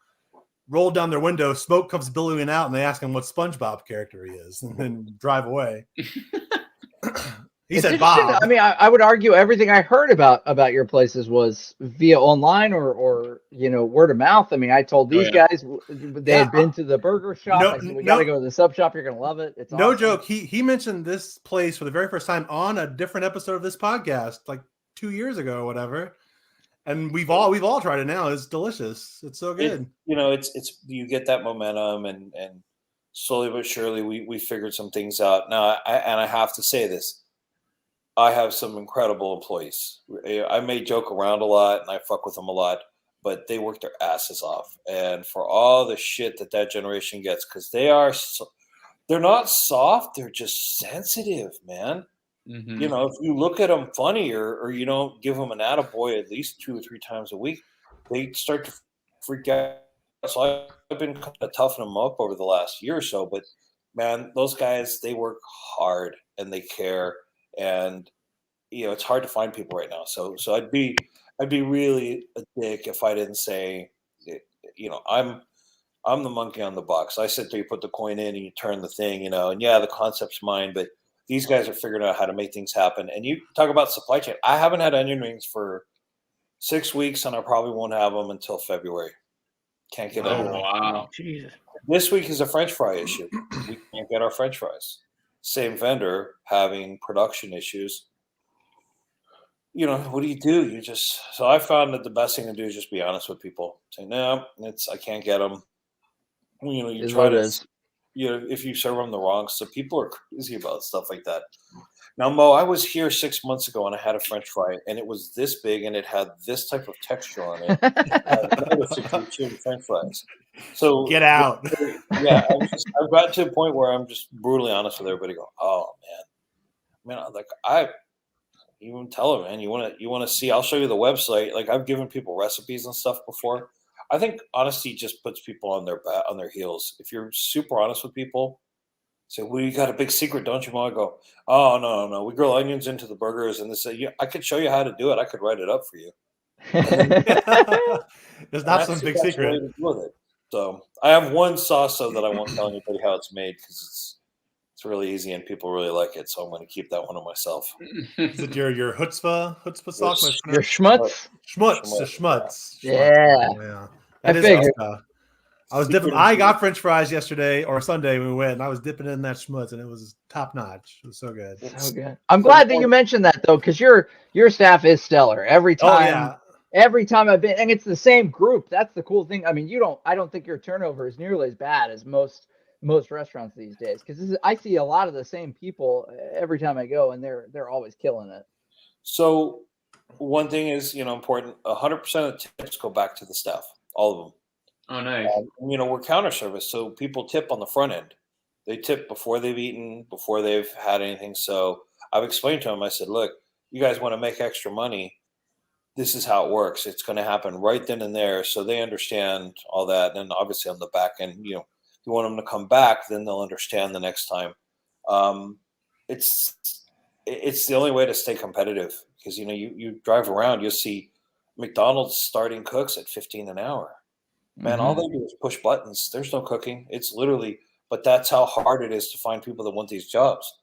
rolled down their window, smoke comes billowing out, and they ask him what SpongeBob character he is, and then drive away. He said Bob. I mean, I would argue everything I heard about your places was via online or word of mouth. I mean, I told these guys they had been to the burger shop. I said, we got to go to the sub shop. You're going to love it. It's no awesome. joke. He mentioned this place for the very first time on a different episode of this podcast, like 2 years ago or whatever. And we've all tried it now. It's delicious. It's so good. It's you get that momentum, and slowly but surely we figured some things out. Now, I have to say this. I have some incredible employees. I may joke around a lot and I fuck with them a lot, but they work their asses off. And for all the shit that generation gets, because they're not soft, they're just sensitive, man. Mm-hmm. If you look at them funny or you don't give them an attaboy at least 2 or 3 times a week, they start to freak out. So I've been kind of toughening them up over the last year or so. But man, those guys, they work hard and they care. And it's hard to find people right now. So I'd be I'd be really a dick if I didn't say, I'm the monkey on the box. I sit there, you put the coin in, and you turn the thing, and yeah, the concept's mine, but these guys are figuring out how to make things happen. And you talk about supply chain. I haven't had onion rings for 6 weeks, and I probably won't have them until February. Can't get them. Wow. Jesus. This week is a French fry issue. We can't get our French fries. Same vendor having production issues. What do you do? So I found that the best thing to do is just be honest with people. Say, no, I can't get them. You try to, if you serve them the wrong, so people are crazy about stuff like that. Now, Mo, I was here 6 months ago and I had a French fry and it was this big and it had this type of texture on it. French fries. So get out. Yeah, I've got to a point where I'm just brutally honest with everybody. Go, oh man, I even tell them, man, you want to see? I'll show you the website. Like I've given people recipes and stuff before. I think honesty just puts people on their heels. If you're super honest with people, say, well, you got a big secret, don't you, Mo? I go, oh, no. We grill onions into the burgers. And they say, yeah, I could show you how to do it. I could write it up for you. There's not some big secret. With it. So I have one sauce, though, that I won't tell anybody how it's made because it's really easy and people really like it. So I'm going to keep that one to myself. Is it your chutzpah sauce? Your schmutz? Schmutz. Yeah. That is good stuff. I got French fries yesterday or Sunday when we went, and I was dipping in that schmutz, and it was top notch. It was so good. So good. I'm glad that you mentioned that though, because your staff is stellar. Every time I've been, and it's the same group. That's the cool thing. I mean, I don't think your turnover is nearly as bad as most restaurants these days, because I see a lot of the same people every time I go, and they're always killing it. So one thing is important. 100% of the tips go back to the staff, all of them. Oh, nice. We're counter service, so people tip on the front end. They tip before they've eaten, before they've had anything. So I've explained to them, I said, look, you guys want to make extra money. This is how it works. It's going to happen right then and there. So they understand all that. And obviously on the back end, if you want them to come back, then they'll understand the next time. It's the only way to stay competitive because, you drive around, you'll see McDonald's starting cooks at $15 an hour. Man, all they do is push buttons. There's no cooking. It's literally, but that's how hard it is to find people that want these jobs.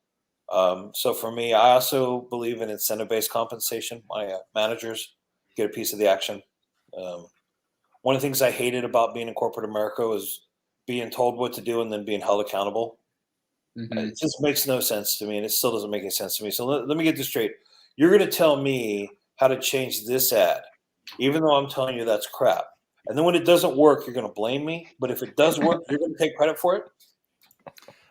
So for me, I also believe in incentive-based compensation. My managers get a piece of the action. One of the things I hated about being in corporate America was being told what to do and then being held accountable. It just makes no sense to me, and it still doesn't make any sense to me. So let me get this straight. You're going to tell me how to change this ad, even though I'm telling you that's crap. And then when it doesn't work, you're going to blame me. But if it does work, you're going to take credit for it.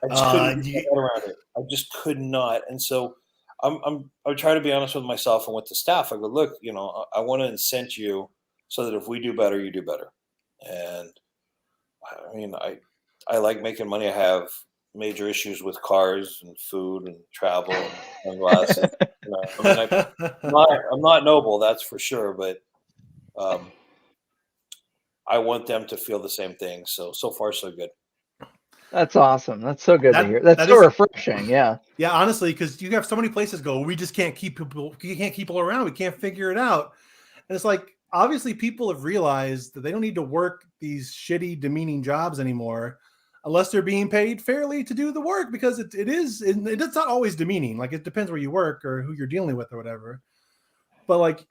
I just couldn't get around it. I just could not. And so I try to be honest with myself and with the staff. I go, look, I want to incent you so that if we do better, you do better. And I mean, I like making money. I have major issues with cars and food and travel and sunglasses. I'm not noble, that's for sure. But I want them to feel the same thing. So far, so good. That's awesome. That's so good to hear. That's so refreshing. Yeah. Yeah, honestly, because you have so many places go, we just can't keep people. You can't keep people around. We can't figure it out. And it's like, obviously, people have realized that they don't need to work these shitty, demeaning jobs anymore, unless they're being paid fairly to do the work. Because it's not always demeaning. Like it depends where you work or who you're dealing with or whatever. But like,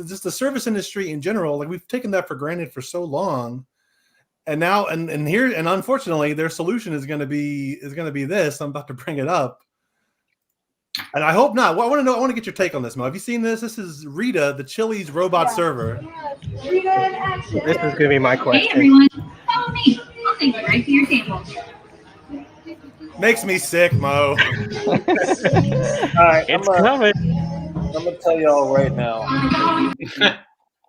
just the service industry in general, like we've taken that for granted for so long, and now and unfortunately their solution is going to be this. I'm about to bring it up, and I hope not. Well, I want to get your take on this, Mo. Have you seen this? This is Rita, the Chili's robot server. Rita in action. This is going to be my question. Hey everyone, follow me. I'll take you right to your table. Makes me sick, Mo. All right, It's coming. I'm going to tell you all right now,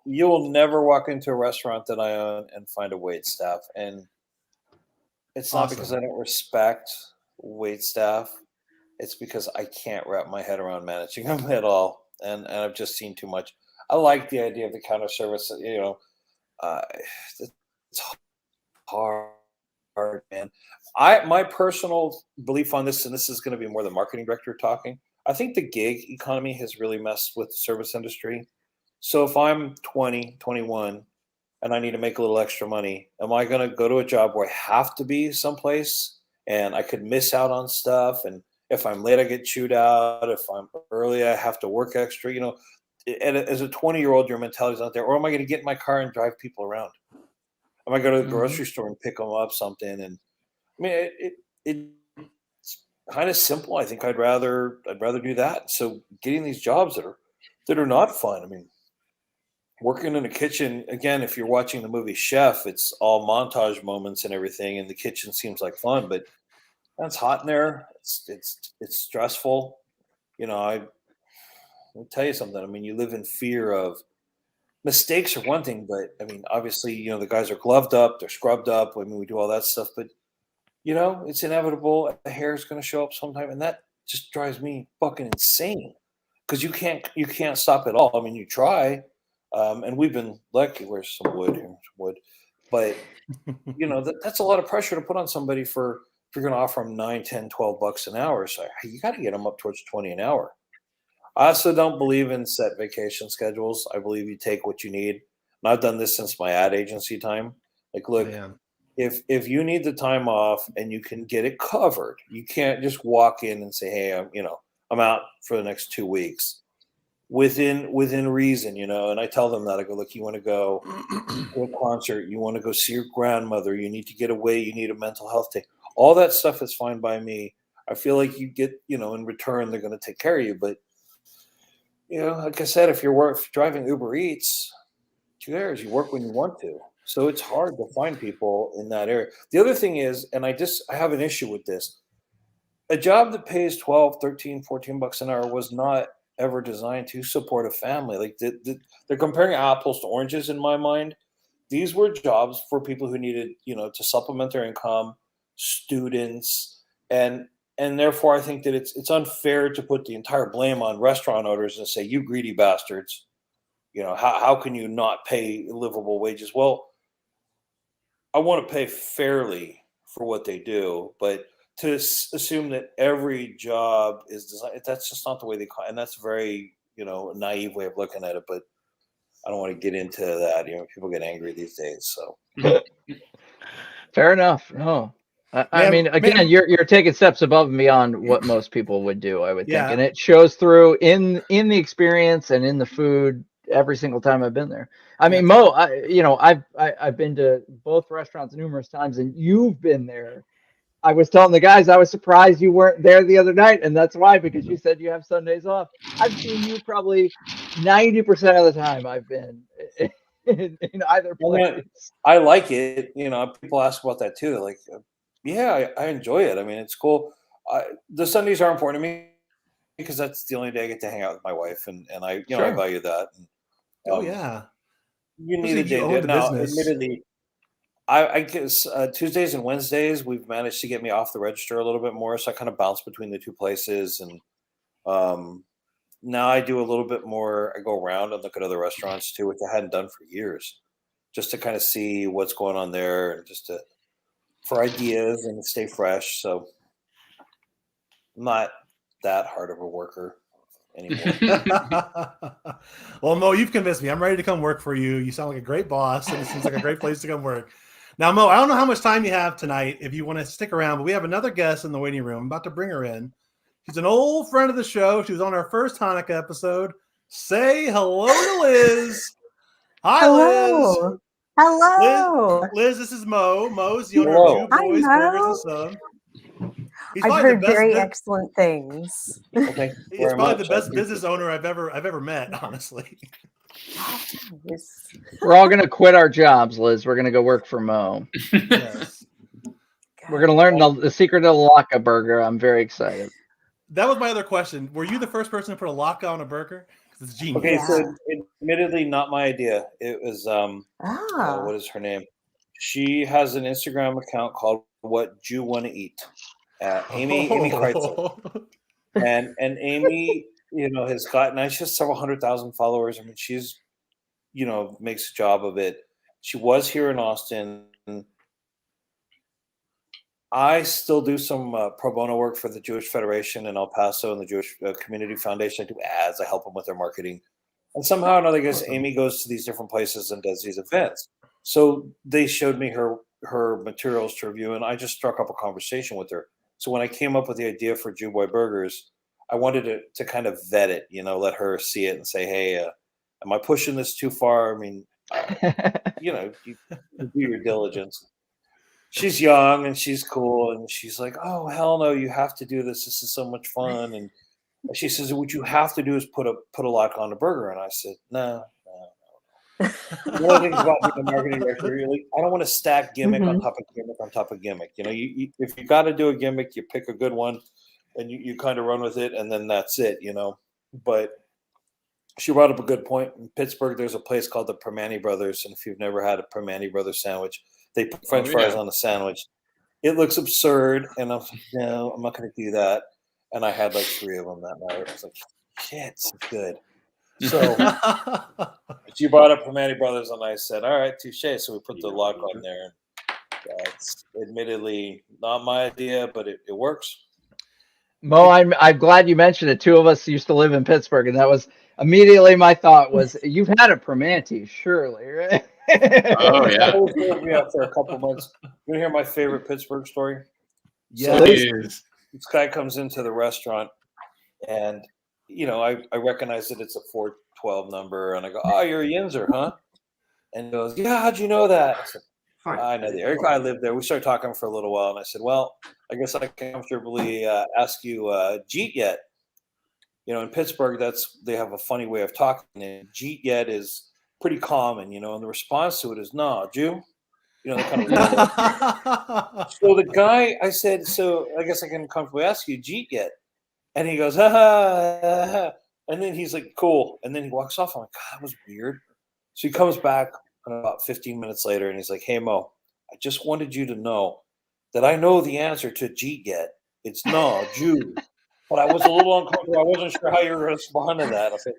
you will never walk into a restaurant that I own and find a wait staff. And it's not because I don't respect wait staff. It's because I can't wrap my head around managing them at all. And I've just seen too much. I like the idea of the counter service. It's hard, man. My personal belief on this, and this is going to be more the marketing director talking, I think the gig economy has really messed with the service industry. So if I'm 20, 21, and I need to make a little extra money, am I going to go to a job where I have to be someplace and I could miss out on stuff? And if I'm late, I get chewed out. If I'm early, I have to work extra. And as a 20-year-old, your mentality is not there. Or am I going to get in my car and drive people around? Am I going to the grocery store and pick them up something? And I mean, it's kind of simple. I think I'd rather do that. So getting these jobs that are not fun. I mean, working in a kitchen, again, if you're watching the movie Chef, it's all montage moments and everything, and the kitchen seems like fun, but it's hot in there. It's stressful. I'll tell you something. I mean, you live in fear of mistakes are one thing, but I mean, obviously, the guys are gloved up, they're scrubbed up. I mean, we do all that stuff, but it's inevitable. The hair is going to show up sometime, and that just drives me fucking insane because you can't stop it all. I mean, you try. And we've been lucky. Where's some wood here? Wood. But, that's a lot of pressure to put on somebody if you're going to offer them $9, $10, $12 an hour. So you got to get them up towards 20 an hour. I also don't believe in set vacation schedules. I believe you take what you need. And I've done this since my ad agency time. Like, look, if you need the time off and you can get it covered, you can't just walk in and say, hey, I'm out for the next 2 weeks. Within reason, and I tell them that. I go, look, you want to go to a concert, you want to go see your grandmother, you need to get away, you need a mental health day. All that stuff is fine by me. I feel like you get, in return, they're going to take care of you. But, like I said, if you're driving Uber Eats, 2 hours, you work when you want to. So it's hard to find people in that area. The other thing is, and I have an issue with this, a job that pays 12, 13, 14 bucks an hour was not ever designed to support a family. Like they're comparing apples to oranges in my mind. These were jobs for people who needed, to supplement their income, students, and therefore I think that it's unfair to put the entire blame on restaurant owners and say, you greedy bastards, how can you not pay livable wages? Well, I want to pay fairly for what they do, but to assume that every job is designed, that's just not the way and that's very, naive way of looking at it, but I don't want to get into that. People get angry these days, so. Fair enough. No, I mean, again, you're taking steps above and beyond what most people would do, I would think. And it shows through in the experience and in the food every single time I've been there. I mean, Mo, I've been to both restaurants numerous times, and you've been there. I was telling the guys I was surprised you weren't there the other night, and that's why, because you said you have Sundays off. I've seen you probably 90% of the time I've been in either place. I like it. People ask about that too. They're like, yeah, I enjoy it. I mean, it's cool. The Sundays are important to me because that's the only day I get to hang out with my wife, and I I value that. And, you need a day. Now, admittedly, I guess Tuesdays and Wednesdays we've managed to get me off the register a little bit more, so I kind of bounce between the two places, and now I do a little bit more. I go around and look at other restaurants too, which I hadn't done for years, just to kind of see what's going on there, and just for ideas and stay fresh. So I'm not that hard of a worker anymore. Well, Mo, you've convinced me. I'm ready to come work for you. You sound like a great boss, and it seems like a great place to come work. Now, Mo, I don't know how much time you have tonight if you want to stick around, but we have another guest in the waiting room. I'm about to bring her in. She's an old friend of the show. She was on our first Hanukkah episode. Say hello to Liz. Hi, hello. Liz. Hello. Liz, this is Mo. Mo's the owner of JewBoy's Burgers and Sub. I've heard very excellent things. Okay. He's probably the best business owner I've ever met, honestly. We're all gonna quit our jobs, Liz. We're gonna go work for Mo. Yes. We're gonna learn the secret of the Laka burger. I'm very excited. That was my other question. Were you the first person to put a Laka on a burger? It's genius. Okay, so admittedly, not my idea. It was what is her name? She has an Instagram account called What Jew Want to Eat. Amy Kreitzel. And Amy, has gotten, she has several 100,000 followers. I mean, she's, makes a job of it. She was here in Austin. I still do some pro bono work for the Jewish Federation in El Paso and the Jewish Community Foundation. I do ads. I help them with their marketing And somehow or another, I guess Amy goes to these different places and does these events. So they showed me her materials to review, and I just struck up a conversation with her. So when I came up with the idea for JewBoy Burgers, I wanted to kind of vet it, let her see it and say, hey, am I pushing this too far? I mean, you do your diligence. She's young and she's cool, and she's like, oh, hell no, you have to do this. This is so much fun. And she says, what you have to do is put a lock on the burger. And I said, no. One of the things about being a marketing director, I don't want to stack gimmick on top of gimmick on top of gimmick. If you got to do a gimmick, you pick a good one and you kind of run with it, and then that's it, But she brought up a good point. In Pittsburgh, there's a place called the Permane Brothers, and if you've never had a Permane Brothers sandwich, they put French fries on the sandwich. It looks absurd, and I'm like, no, I'm not going to do that. And I had like 3 of them that night. I was like, shit, it's good. So she brought up Permane Brothers, and I said, all right, touche. So we put the lock on there. It's admittedly not my idea, but it works. Mo, I'm glad you mentioned it. 2 of us used to live in Pittsburgh, and that was immediately my thought was, you've had a Permane, surely, right? Oh yeah. I was with me after a couple months. You want to hear my favorite Pittsburgh story? Yes. So this guy comes into the restaurant, and I recognize that it's a 412 number, and I go, oh, you're a Yinzer, huh? And he goes, yeah, how'd you know that? I said, I know the area. I lived there. We started talking for a little while, and I said, well, I guess I can comfortably ask you, Jeet yet? In Pittsburgh, they have a funny way of talking, and Jeet yet is pretty common, and the response to it is, no, Jew. They kind of So the guy, I said, so I guess I can comfortably ask you, Jeet yet? And he goes, ha, ha, ha, ha. And then he's like, cool. And then he walks off. I'm like, God, that was weird. So he comes back about 15 minutes later, and he's like, hey, Mo, I just wanted you to know that I know the answer to Jeet yet. It's no, Jew. But I was a little uncomfortable. I wasn't sure how you were going to respond to that. I said,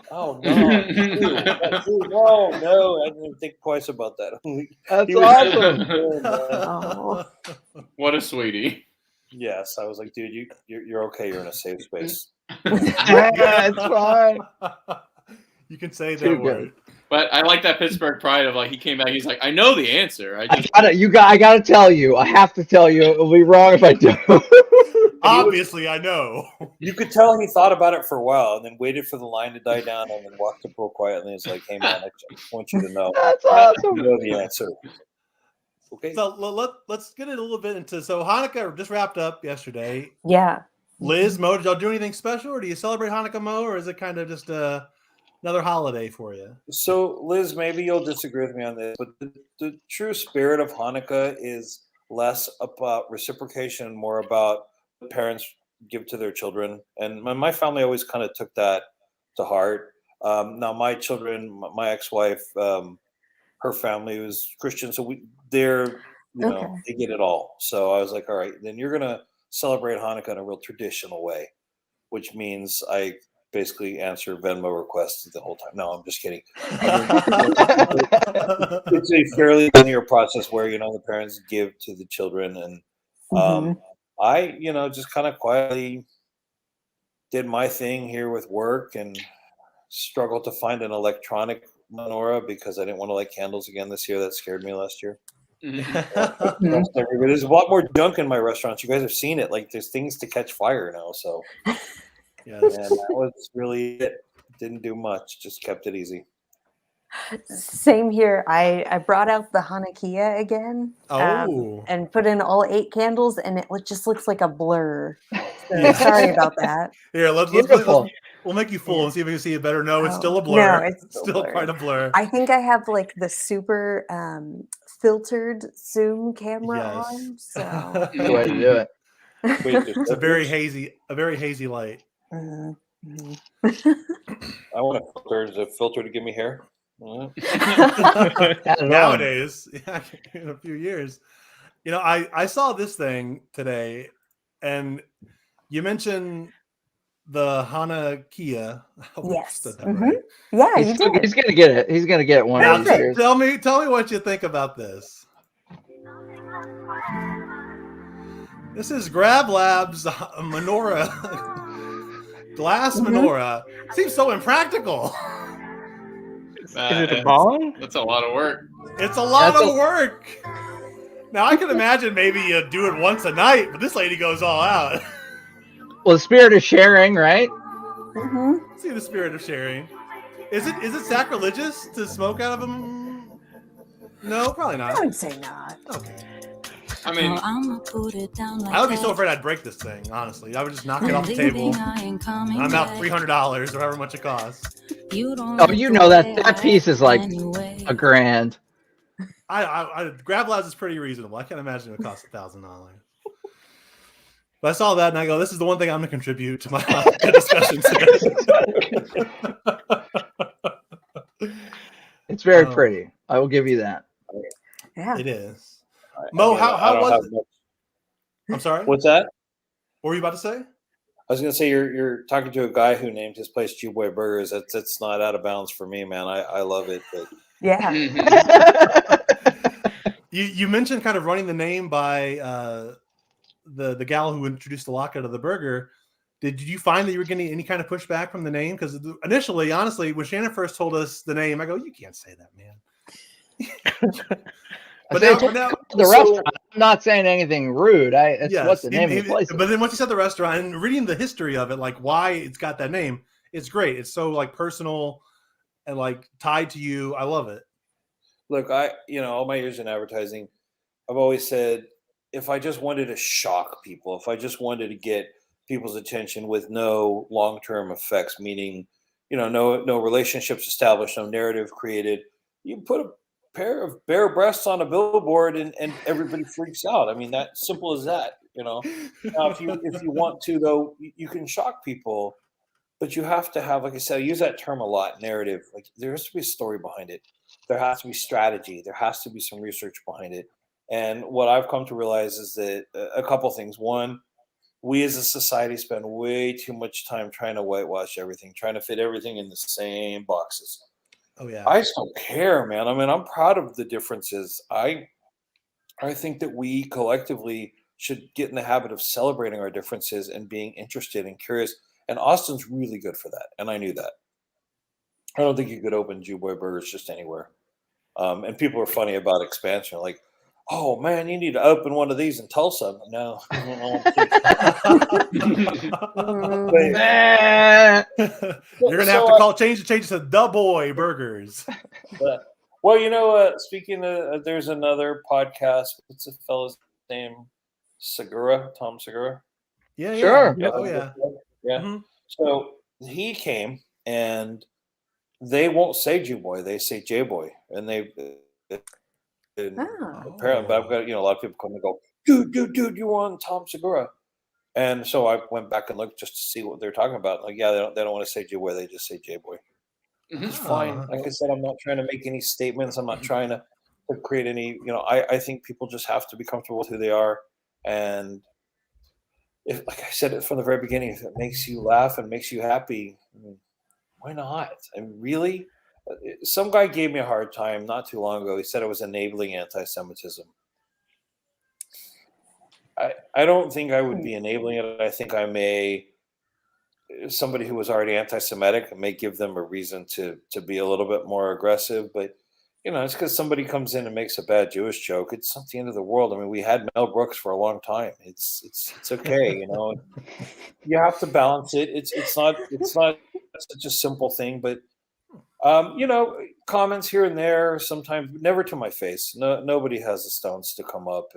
oh, no. Jew. No. I didn't even think twice about that. That's awesome. Oh. What a sweetie. Yes, I was like, dude, you're okay. You're in a safe space. Yeah, it's fine. You can say that word. But I like that Pittsburgh pride of he came back. He's like, I know the answer. I gotta tell you. I have to tell you. It'll be wrong if I don't. Obviously, I know. You could tell he thought about it for a while and then waited for the line to die down and then walked up real quietly and was like, hey, man, I just want you to know. That's awesome. You know the answer. Okay. So let's get it a little bit into. So Hanukkah just wrapped up yesterday. Yeah. Liz, Mo, did y'all do anything special, or do you celebrate Hanukkah, Mo, or is it kind of just another holiday for you? So, Liz, maybe you'll disagree with me on this, but the true spirit of Hanukkah is less about reciprocation, more about what parents give to their children. And my family always kind of took that to heart. Now, my children, my ex-wife, her family was Christian, so they get it all. So I was like, all right, then you're gonna celebrate Hanukkah in a real traditional way, which means I basically answer Venmo requests the whole time. No, I'm just kidding. It's a fairly linear process where the parents give to the children, and I just kind of quietly did my thing here with work and struggled to find an electronic menorah because I didn't want to light candles again this year. That scared me last year. There's a lot more junk in my restaurants. You guys have seen it. Like, there's things to catch fire now. So, and that was really it. Didn't do much. Just kept it easy. Same here. I brought out the Hanukah again. And put in all 8 candles, and it just looks like a blur. So sorry about that. Here, we'll make you full and see if we can see it better. No, it's still a blur. No, it's still quite a blur. I think I have like the super filtered zoom camera on. So Good way to do it. It's a very hazy light. I want a filter. Is a filter to give me hair? Nowadays, in a few years. I saw this thing today, and you mentioned the Hanukah. Yes. Right. Yeah, you did. He's gonna get it. He's gonna get it one of these years. Tell me what you think about this. This is Grab Lab's menorah. glass menorah seems so impractical. Is it the bong? That's a lot of work. It's a lot of work. Now I can imagine maybe you do it once a night, but this lady goes all out. Well, the spirit of sharing, right? Mm-hmm. See the spirit of sharing. Is it sacrilegious to smoke out of them? No, probably I not. would say not. Okay. I mean, I would be so afraid I'd break this thing, honestly. I would just knock it off the table. And I'm out $300 or however much it costs. Oh, you know that piece is like $1,000. I Grab Labs is pretty reasonable. I can't imagine it would cost $1,000. But I saw that and I go, this is the one thing I'm going to contribute to my discussion today. It's very pretty. I will give you that. Yeah. It is. Mo, how was it? I'm sorry? What's that? What were you about to say? I was going to say you're talking to a guy who named his place JewBoy Burgers. That's not out of bounds for me, man. I love it. But Yeah. You mentioned kind of running the name by the gal who introduced the lockout of the burger. Did you find that you were getting any kind of pushback from the name? Because initially, honestly, when Shannon first told us the name, I go, you can't say that, man. But now the restaurant, I'm not saying anything rude. It's what the name of the place is. But then once you said the restaurant and reading the history of it, like why it's got that name, it's great. It's so like personal and like tied to you. I love it. Look, all my years in advertising, I've always said, if I just wanted to shock people, if I just wanted to get people's attention with no long-term effects, meaning, no relationships established, no narrative created, you put a pair of bare breasts on a billboard and everybody freaks out. I mean, that simple as that, Now, if you want to, though, you can shock people, but you have to have, like I said, I use that term a lot, narrative. Like there has to be a story behind it. There has to be strategy. There has to be some research behind it. And what I've come to realize is that a couple things. One, we as a society spend way too much time trying to whitewash everything, trying to fit everything in the same boxes. Oh yeah. I just don't care, man. I mean, I'm proud of the differences. I think that we collectively should get in the habit of celebrating our differences and being interested and curious. And Austin's really good for that. And I knew that. I don't think you could open JewBoy Burgers just anywhere. And people are funny about expansion. Like, oh man, you need to open one of these in Tulsa. No. You're gonna have to change it to the Boy Burgers. Well, speaking of, there's another podcast. What's the fellow's name? Tom Segura. Yeah. Sure. Oh yeah. Yeah. Mm-hmm. So he came, and they won't say JewBoy; they say JBoy, and they. Apparently, but I've got a lot of people come and go, dude, you want Tom Segura? And so I went back and looked just to see what they're talking about. Like, yeah, they don't want to say JewBoy; they just say JBoy. It's fine. Like I said, I'm not trying to make any statements. I'm not trying to create any. I think people just have to be comfortable with who they are, and if, like I said from the very beginning, if it makes you laugh and makes you happy, why not? I mean, really. Some guy gave me a hard time not too long ago. He said it was enabling anti-Semitism. I don't think I would be enabling it. I think somebody who was already anti-Semitic may give them a reason to be a little bit more aggressive. But, it's because somebody comes in and makes a bad Jewish joke. It's not the end of the world. I mean, we had Mel Brooks for a long time. It's okay. You have to balance it. It's not such a simple thing, but comments here and there, sometimes never to my face. No, nobody has the stones to come up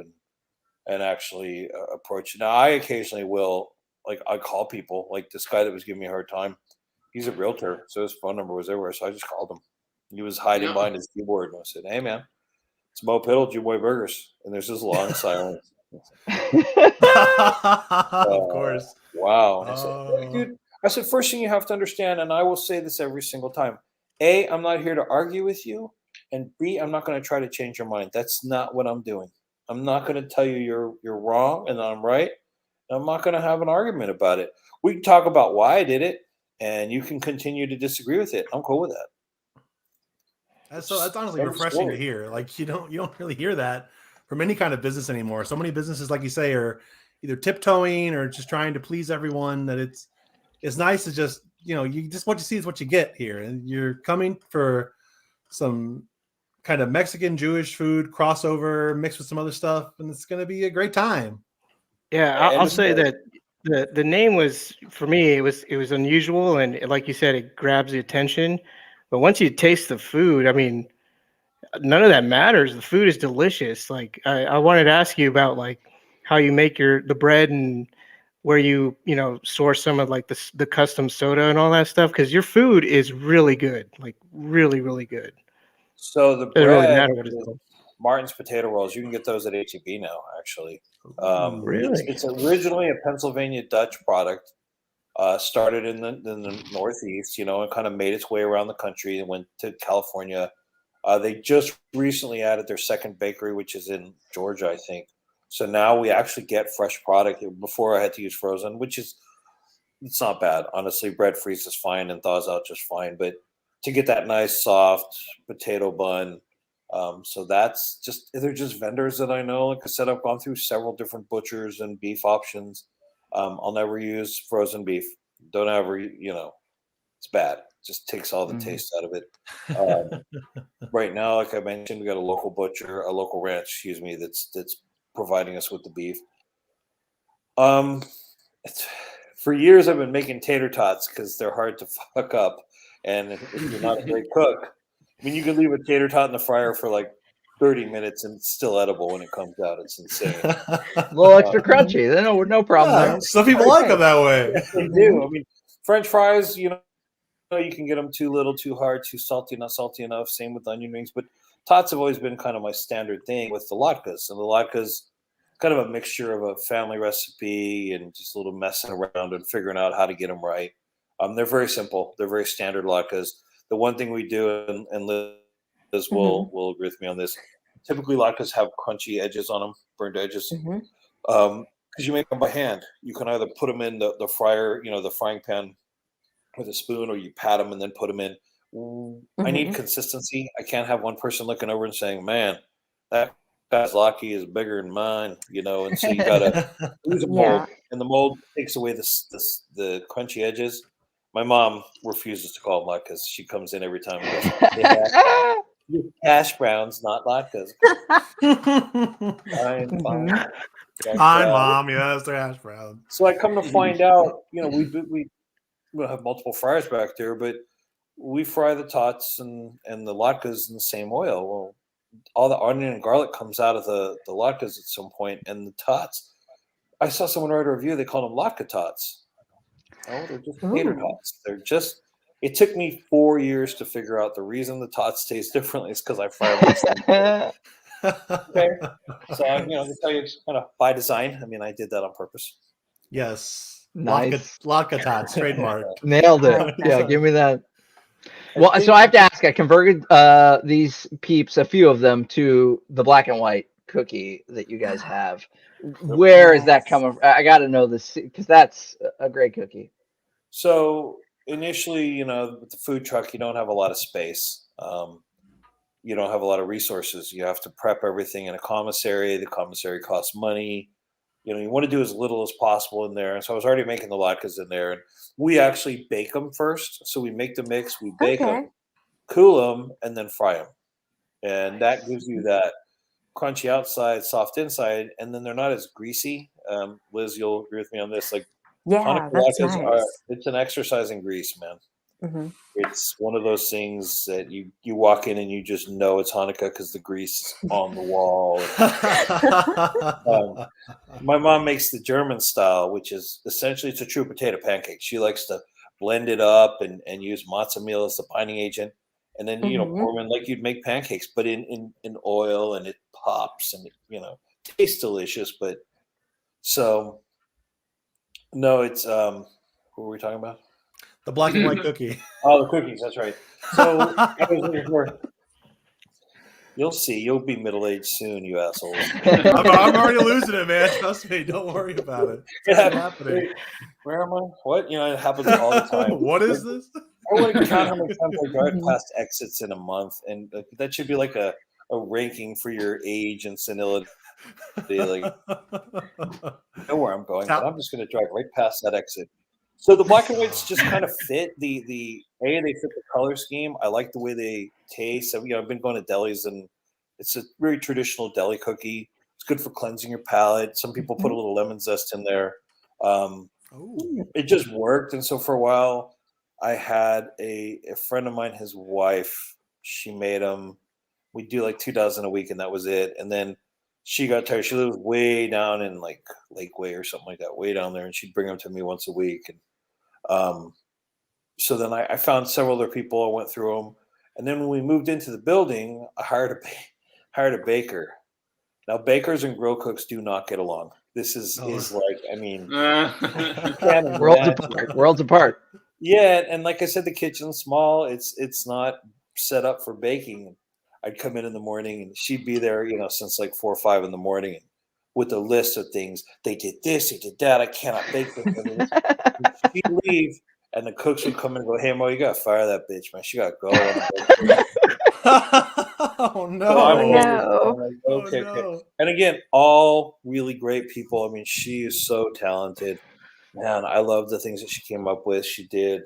and actually approach it. Now, I occasionally will, like, I call people, like this guy that was giving me a hard time. He's a realtor, so his phone number was everywhere. So I just called him. He was hiding behind his keyboard, and I said, "Hey, man, it's Mo Pittle, JewBoy Burgers." And there's this long silence. Of course. Wow. I said, "Hey, dude," I said, "First thing you have to understand, and I will say this every single time. A, I'm not here to argue with you, and B, I'm not going to try to change your mind. That's not what I'm doing. I'm not going to tell you you're wrong and I'm right. And I'm not going to have an argument about it. We can talk about why I did it, and you can continue to disagree with it. I'm cool with that." That's honestly refreshing to hear. Like you don't really hear that from any kind of business anymore. So many businesses, like you say, are either tiptoeing or just trying to please everyone. That it's nice to just, you just what you see is what you get here. And you're coming for some kind of Mexican Jewish food crossover mixed with some other stuff, and it's going to be a great time. Yeah, I'll say that the name was, for me, it was unusual, and like you said, it grabs the attention. But once you taste the food, I mean, none of that matters. The food is delicious. Like I wanted to ask you about like how you make the bread and where you source some of like the custom soda and all that stuff, because your food is really good, like really, really good. So the Doesn't really bread matter what it's is called. Martin's potato rolls. You can get those at HEB now, actually. Really? It's originally a Pennsylvania Dutch product. Started in the Northeast, and kind of made its way around the country and went to California. They just recently added their second bakery, which is in Georgia, I think. So now we actually get fresh product. Before I had to use frozen, it's not bad. Honestly, bread freezes fine and thaws out just fine. But to get that nice, soft potato bun, so they're just vendors that I know. Like I said, I've gone through several different butchers and beef options. I'll never use frozen beef. Don't ever, it's bad. Just takes all the taste out of it. Right now, like I mentioned, we got a local ranch, excuse me, that's providing us with the beef. For years I've been making tater tots because they're hard to fuck up, and if you're not a great cook, I mean, you can leave a tater tot in the fryer for like 30 minutes and it's still edible when it comes out. It's insane. A little extra crunchy. No problem there. Some people like them that way. Yes, they do. I mean, French fries, you can get them too little, too hard, too salty, not salty enough. Same with onion rings. But tots have always been kind of my standard thing with the latkes. And the latkes, kind of a mixture of a family recipe and just a little messing around and figuring out how to get them right. They're very simple. They're very standard latkes. The one thing we do, and Liz will agree with me on this, typically latkes have crunchy edges on them, burned edges. Because you make them by hand. You can either put them in the fryer, the frying pan with a spoon, or you pat them and then put them in. I need consistency. I can't have one person looking over and saying, "Man, that guy's latke is bigger than mine," and so you gotta use a mold, and the mold takes away the crunchy edges. My mom refuses to call them latkes. She comes in every time and goes, hash browns, not latkes. Fine, Mom. Yes, they're hash browns. So I come to find out, we have multiple fryers back there, but we fry the tots and the latkes in the same oil. Well, all the onion and garlic comes out of the latkes at some point, and the tots. I saw someone write a review. They called them latke tots. Oh, they're just tater tots. They're just. It took me 4 years to figure out the reason the tots taste differently is because I fry them. Okay, so I can tell you it's kind of by design. I mean, I did that on purpose. Yes, nice. Latke tots, trademark. Nailed it. Yeah, give me that. Well, so I have to ask. I converted these peeps, a few of them, to the black and white cookie that you guys have. Where is that coming from? I got to know this because that's a great cookie. So initially, with the food truck, you don't have a lot of space. You don't have a lot of resources. You have to prep everything in a commissary. The commissary costs money. You want to do as little as possible in there. And so I was already making the latkes in there. And we actually bake them first. So we make the mix, we bake them, cool them, and then fry them. And that gives you that crunchy outside, soft inside. And then they're not as greasy. Liz, you'll agree with me on this. Like, yeah, that's nice. It's an exercise in grease, man. It's one of those things that you walk in and you just know it's Hanukkah because the grease is on the wall. My mom makes the German style, which is essentially it's a true potato pancake. She likes to blend it up and use matzo meal as the binding agent, and then pour them in like you'd make pancakes, but in oil, and it pops and tastes delicious. But so no, it's what were we talking about? The black and white cookie. Oh, the cookies. That's right. So you'll see. You'll be middle-aged soon, you assholes. I'm already losing it, man. Trust me. Don't worry about it. It's happening. Where am I? What? It happens all the time. What is this? I wouldn't count how many times I drive past exits in a month, and that should be like a ranking for your age and senility. Like, I know where I'm going, but I'm just going to drive right past that exit. So the black and whites just kind of fit they fit the color scheme. I like the way they taste. So, I've been going to delis, and it's a very traditional deli cookie. It's good for cleansing your palate. Some people put a little lemon zest in there. It just worked. And so for a while, I had a friend of mine, his wife, she made them. We do like 2 dozen a week, and that was it. And then she got tired. She lived way down in like Lakeway or something like that, way down there, and she'd bring them to me once a week. And so then I found several other people. I went through them, and then when we moved into the building, I hired a baker. Now, bakers and grill cooks do not get along. This is like, I mean, worlds apart. Yeah, and like I said, the kitchen's small. It's not set up for baking. I'd come in the morning, and she'd be there, since like 4 or 5 in the morning, with a list of things. They did this, they did that. I cannot bake this. She'd leave, and the cooks would come in and go, "Hey, Mo, you gotta fire that bitch, man. She gotta go." Oh no! Okay. And again, all really great people. I mean, she is so talented. Man, I love the things that she came up with. We did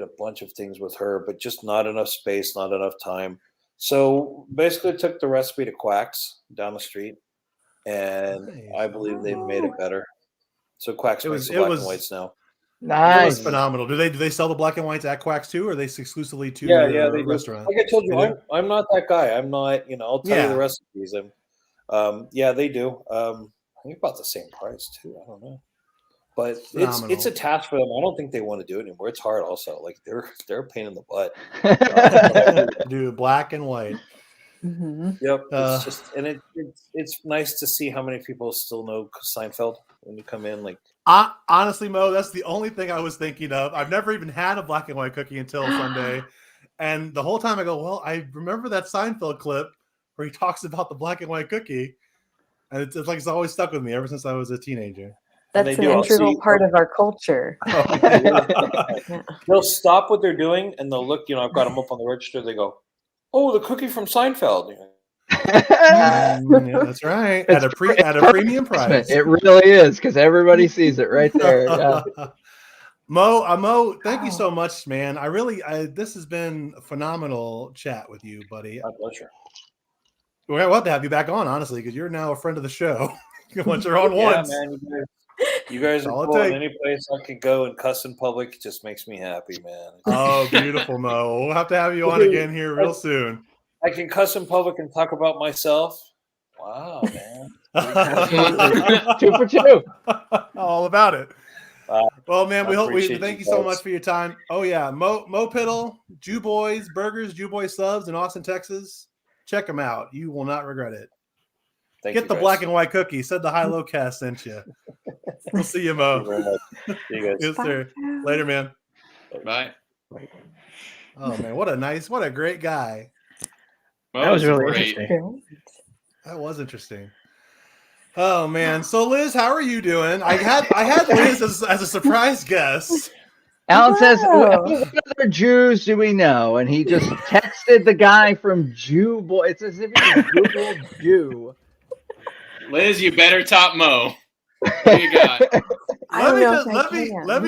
a bunch of things with her, but just not enough space, not enough time. So basically took the recipe to Quack's down the street, and I believe they've made it better. So Quack's makes the black and whites now. Nice. It was phenomenal. Do they sell the black and whites at Quack's too, or are they exclusively to the restaurant? Like I told you, I'm not that guy. I'm not, I'll tell you the recipes. They do. I think about the same price too. I don't know. But it's a task for them. I don't think they want to do it anymore. It's hard also. Like they're a pain in the butt. Do black and white. Mm-hmm. Yep. It's just, and it's nice to see how many people still know Seinfeld when you come in. Like, honestly, Mo, that's the only thing I was thinking of. I've never even had a black and white cookie until Sunday, and the whole time I go, well, I remember that Seinfeld clip where he talks about the black and white cookie, and it's like it's always stuck with me ever since I was a teenager. That's an integral part of our culture. They'll stop what they're doing and they'll look. I've got them up on the register. They go, "Oh, the cookie from Seinfeld." That's right. At a premium price. It really is, because everybody sees it right there. Yeah. Mo, thank you so much, man. This has been a phenomenal chat with you, buddy. My pleasure. We'll have to have you back on, honestly, because you're now a friend of the show. Once you're on once. Man, you guys are cool. Any place I could go and cuss in public just makes me happy, man. Oh, beautiful, Mo. We'll have to have you on again here real soon. I can cuss in public and talk about myself. Wow, man. 2 for 2. All about it. Well, man, we thank you so much for your time. Oh yeah, Mo Pittle, JewBoy's Burgers, JewBoy Subs in Austin, Texas. Check them out. You will not regret it. Get the black and white cookie. Said the HiLo Cast sent you. We'll see you, Mo. See you guys. Yes, sir. Later, man. Bye. Oh man, what a great guy. Well, that was really great. interesting. That was interesting. Oh man. So Liz, how are you doing? I had Liz as a surprise guest. Alan says, "What other Jews do we know?" And he just texted the guy from JewBoy. It's as if he Googled Jew. Liz, you better top Mo. What you got? Let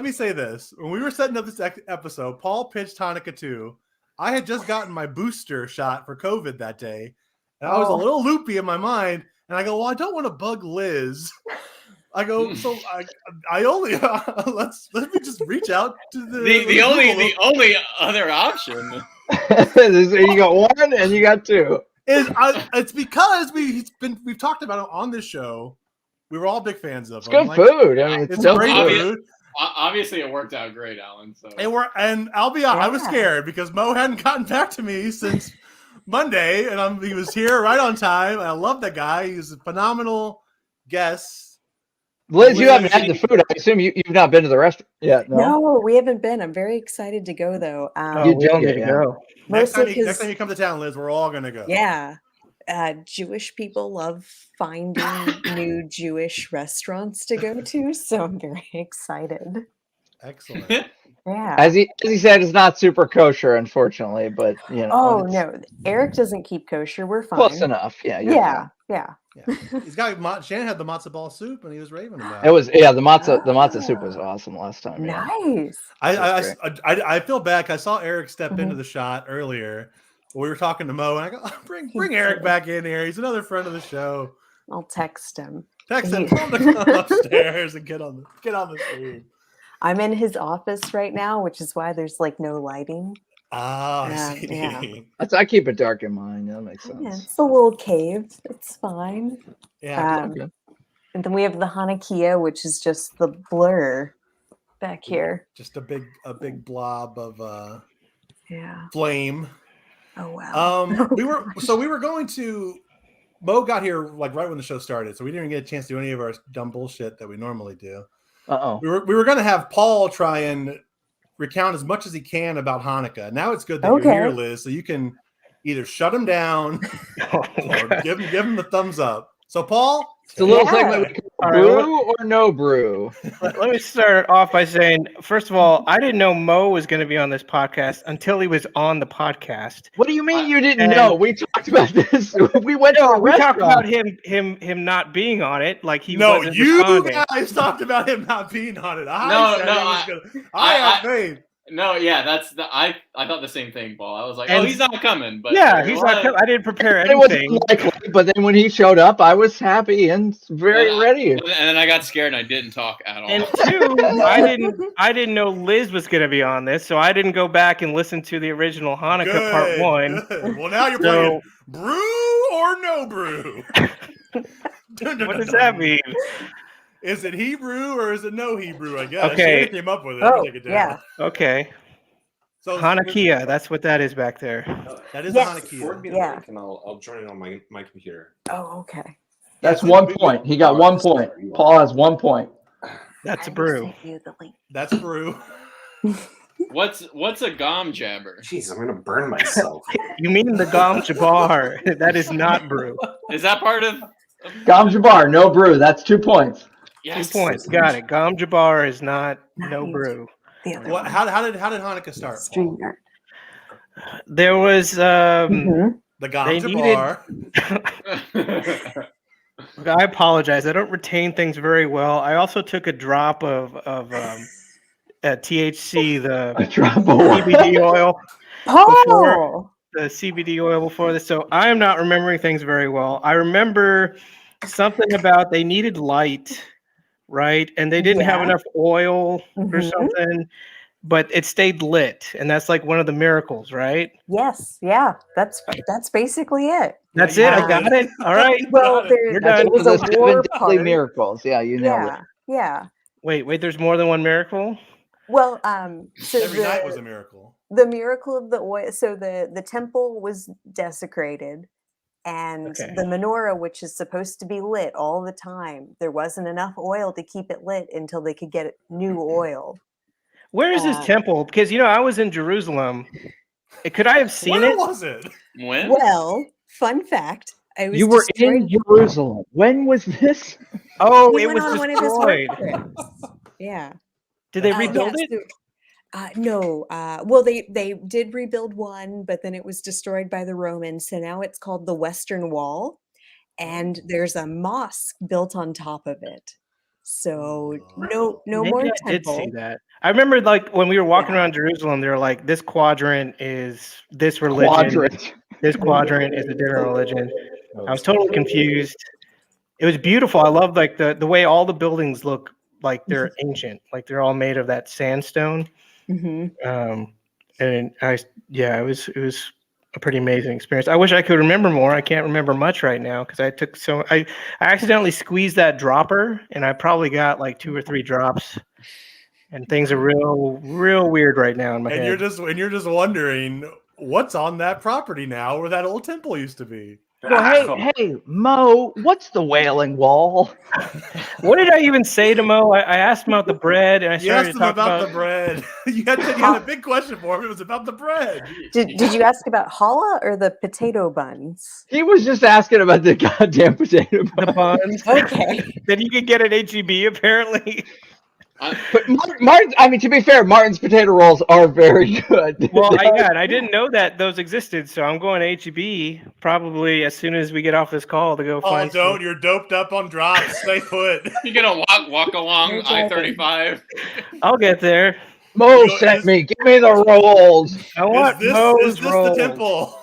me say this. When we were setting up this episode, Paul pitched Hanukah 2. I had just gotten my booster shot for COVID that day, and I was a little loopy in my mind. And I go, well, I don't want to bug Liz. I go, so I only let me just reach out to the only other option. You got 1 and you got 2. It's because we've talked about it on this show. We were all big fans of it. It's good food. I mean, it's great food. Obviously, it worked out great, Alan. So and I'll be honest, I was scared because Mo hadn't gotten back to me since Monday, and he was here right on time. I love that guy. He's a phenomenal guest. Liz, you haven't had the food. I assume you've not been to the restaurant yet. No, we haven't been. I'm very excited to go though. You don't need to go. Next time you come to town, Liz, we're all gonna go. Yeah. Jewish people love finding new Jewish restaurants to go to, so I'm very excited. Excellent. Yeah. As he said, it's not super kosher, unfortunately, but Oh no, Eric doesn't keep kosher. We're fine. Close enough. Yeah. Yeah. Yeah, he's got Shannon had the matzo ball soup, and he was raving about It was the matzo soup was awesome last time. Yeah. Nice. I feel bad. I saw Eric step into the shot earlier. We were talking to Mo, and I go, bring Eric back in here. He's another friend of the show. I'll text him. Tell him to come upstairs and get on the stream. I'm in his office right now, which is why there's like no lighting. I see. Yeah. I keep it dark in mine. That makes sense. Yeah, it's a little cave. It's fine. Yeah. And then we have the Hanukah, which is just the blur back here. Just a big blob of flame. Oh wow. we were going to. Mo got here like right when the show started, so we didn't even get a chance to do any of our dumb bullshit that we normally do. We were going to have Paul try and recount as much as he can about Hanukkah. Now it's good that you're here, Liz, so you can either shut him down or give him the thumbs up. So, Paul, it's a little segment. Brew or no brew? Let me start off by saying, first of all, I didn't know Mo was going to be on this podcast until he was on the podcast. What do you mean you didn't know? We talked about this. We went to a we restaurant. talked about him not being on it. Like he no, wasn't you responding. guys talked about him not being on it. I have faith. No, yeah, I thought the same thing, Paul. I was like, And- he's not coming. But Yeah, he's not coming. I didn't prepare It wasn't anything. likely, but then when he showed up, I was happy and very ready. And then I got scared and I didn't talk at all. And two, I didn't know Liz was going to be on this, so I didn't go back and listen to the original Hanukkah part 1. Good. Well, now you're playing brew or no brew. What does that mean? Is it Hebrew or is it no Hebrew? I guess. Okay. Shannon came up with it. Oh, Take it down. yeah. Okay. So Hanukah, that's what that is back there. That is Yes. Hanukah. Forward me the Yeah. link and I'll join it on my computer. Oh, okay. That's 1 point. He got 1 point. Paul has 1 point. That's a I will brew. send you the link. That's brew. What's a gom jabber? Jeez, I'm gonna burn myself. You mean the Gom Jabbar. That is not brew. Is that part of Gom Jabbar, no brew. That's 2 points. 2 points. Got it. Gom Jabbar is not no Nice. brew. The other What? one. How did Hanukkah start? Paul? StreamYard. There was The They Gom it? I apologize. I don't retain things very well. I also took a drop of THC, the A drop of what? CBD oil. Paul. The CBD oil before this, so I am not remembering things very well. I remember something about they needed light, right? And they didn't have enough oil or something, but it stayed lit, and that's like one of the miracles, right? Yes. Yeah. That's basically it. That's it. I got it. All right. Well, You're there done. was The a 7 war deadly part. miracles. Yeah, you nailed it. Yeah. Wait. There's more than one miracle. Well, so Every night was a miracle. the miracle of the oil. So the temple was desecrated, and the menorah, which is supposed to be lit all the time, there wasn't enough oil to keep it lit until they could get new oil. Where is this temple? Because I was in Jerusalem. Could I have seen Where it? was it? When? Well, fun fact. I was You were in destroyed- Jerusalem. When was this? Oh, He it went was on one of his destroyed. work trips. Yeah. Did they rebuild yeah, it? so, no. Well, they did rebuild one, but then it was destroyed by the Romans. So now it's called the Western Wall, and there's a mosque built on top of it. So no Maybe more I temple. did see that. I remember, like, when we were walking around Jerusalem, they were like, "This quadrant is this religion. Quadrant. This quadrant is a different religion." I was totally confused. It was beautiful. I love like the way all the buildings look like they're ancient, like they're all made of that sandstone. Mhm. And it was a pretty amazing experience. I wish I could remember more. I can't remember much right now because I accidentally squeezed that dropper and I probably got like 2 or 3 drops, and things are real weird right now in my And head. you're just wondering what's on that property now where that old temple used to be. Well, hey, Mo, what's the Wailing Wall? What did I even say to Mo? I asked him about the bread, and I You started asked to him talk about the bread. you had a big question for him. It was about the bread. Did you ask about challah or the potato buns? He was just asking about the goddamn potato the bun. buns. Okay. That you could get at HEB apparently. But Martin, I mean, to be fair, Martin's potato rolls are very good. Well, I didn't know that those existed, so I'm going to HEB probably as soon as we get off this call to go Oh, find. don't! You're doped up on drops. Stay put. You're gonna walk along No driving. I-35. I'll get there. Mo You know, sent me. Give me the rolls. I want Is Mo's this rolls. the temple?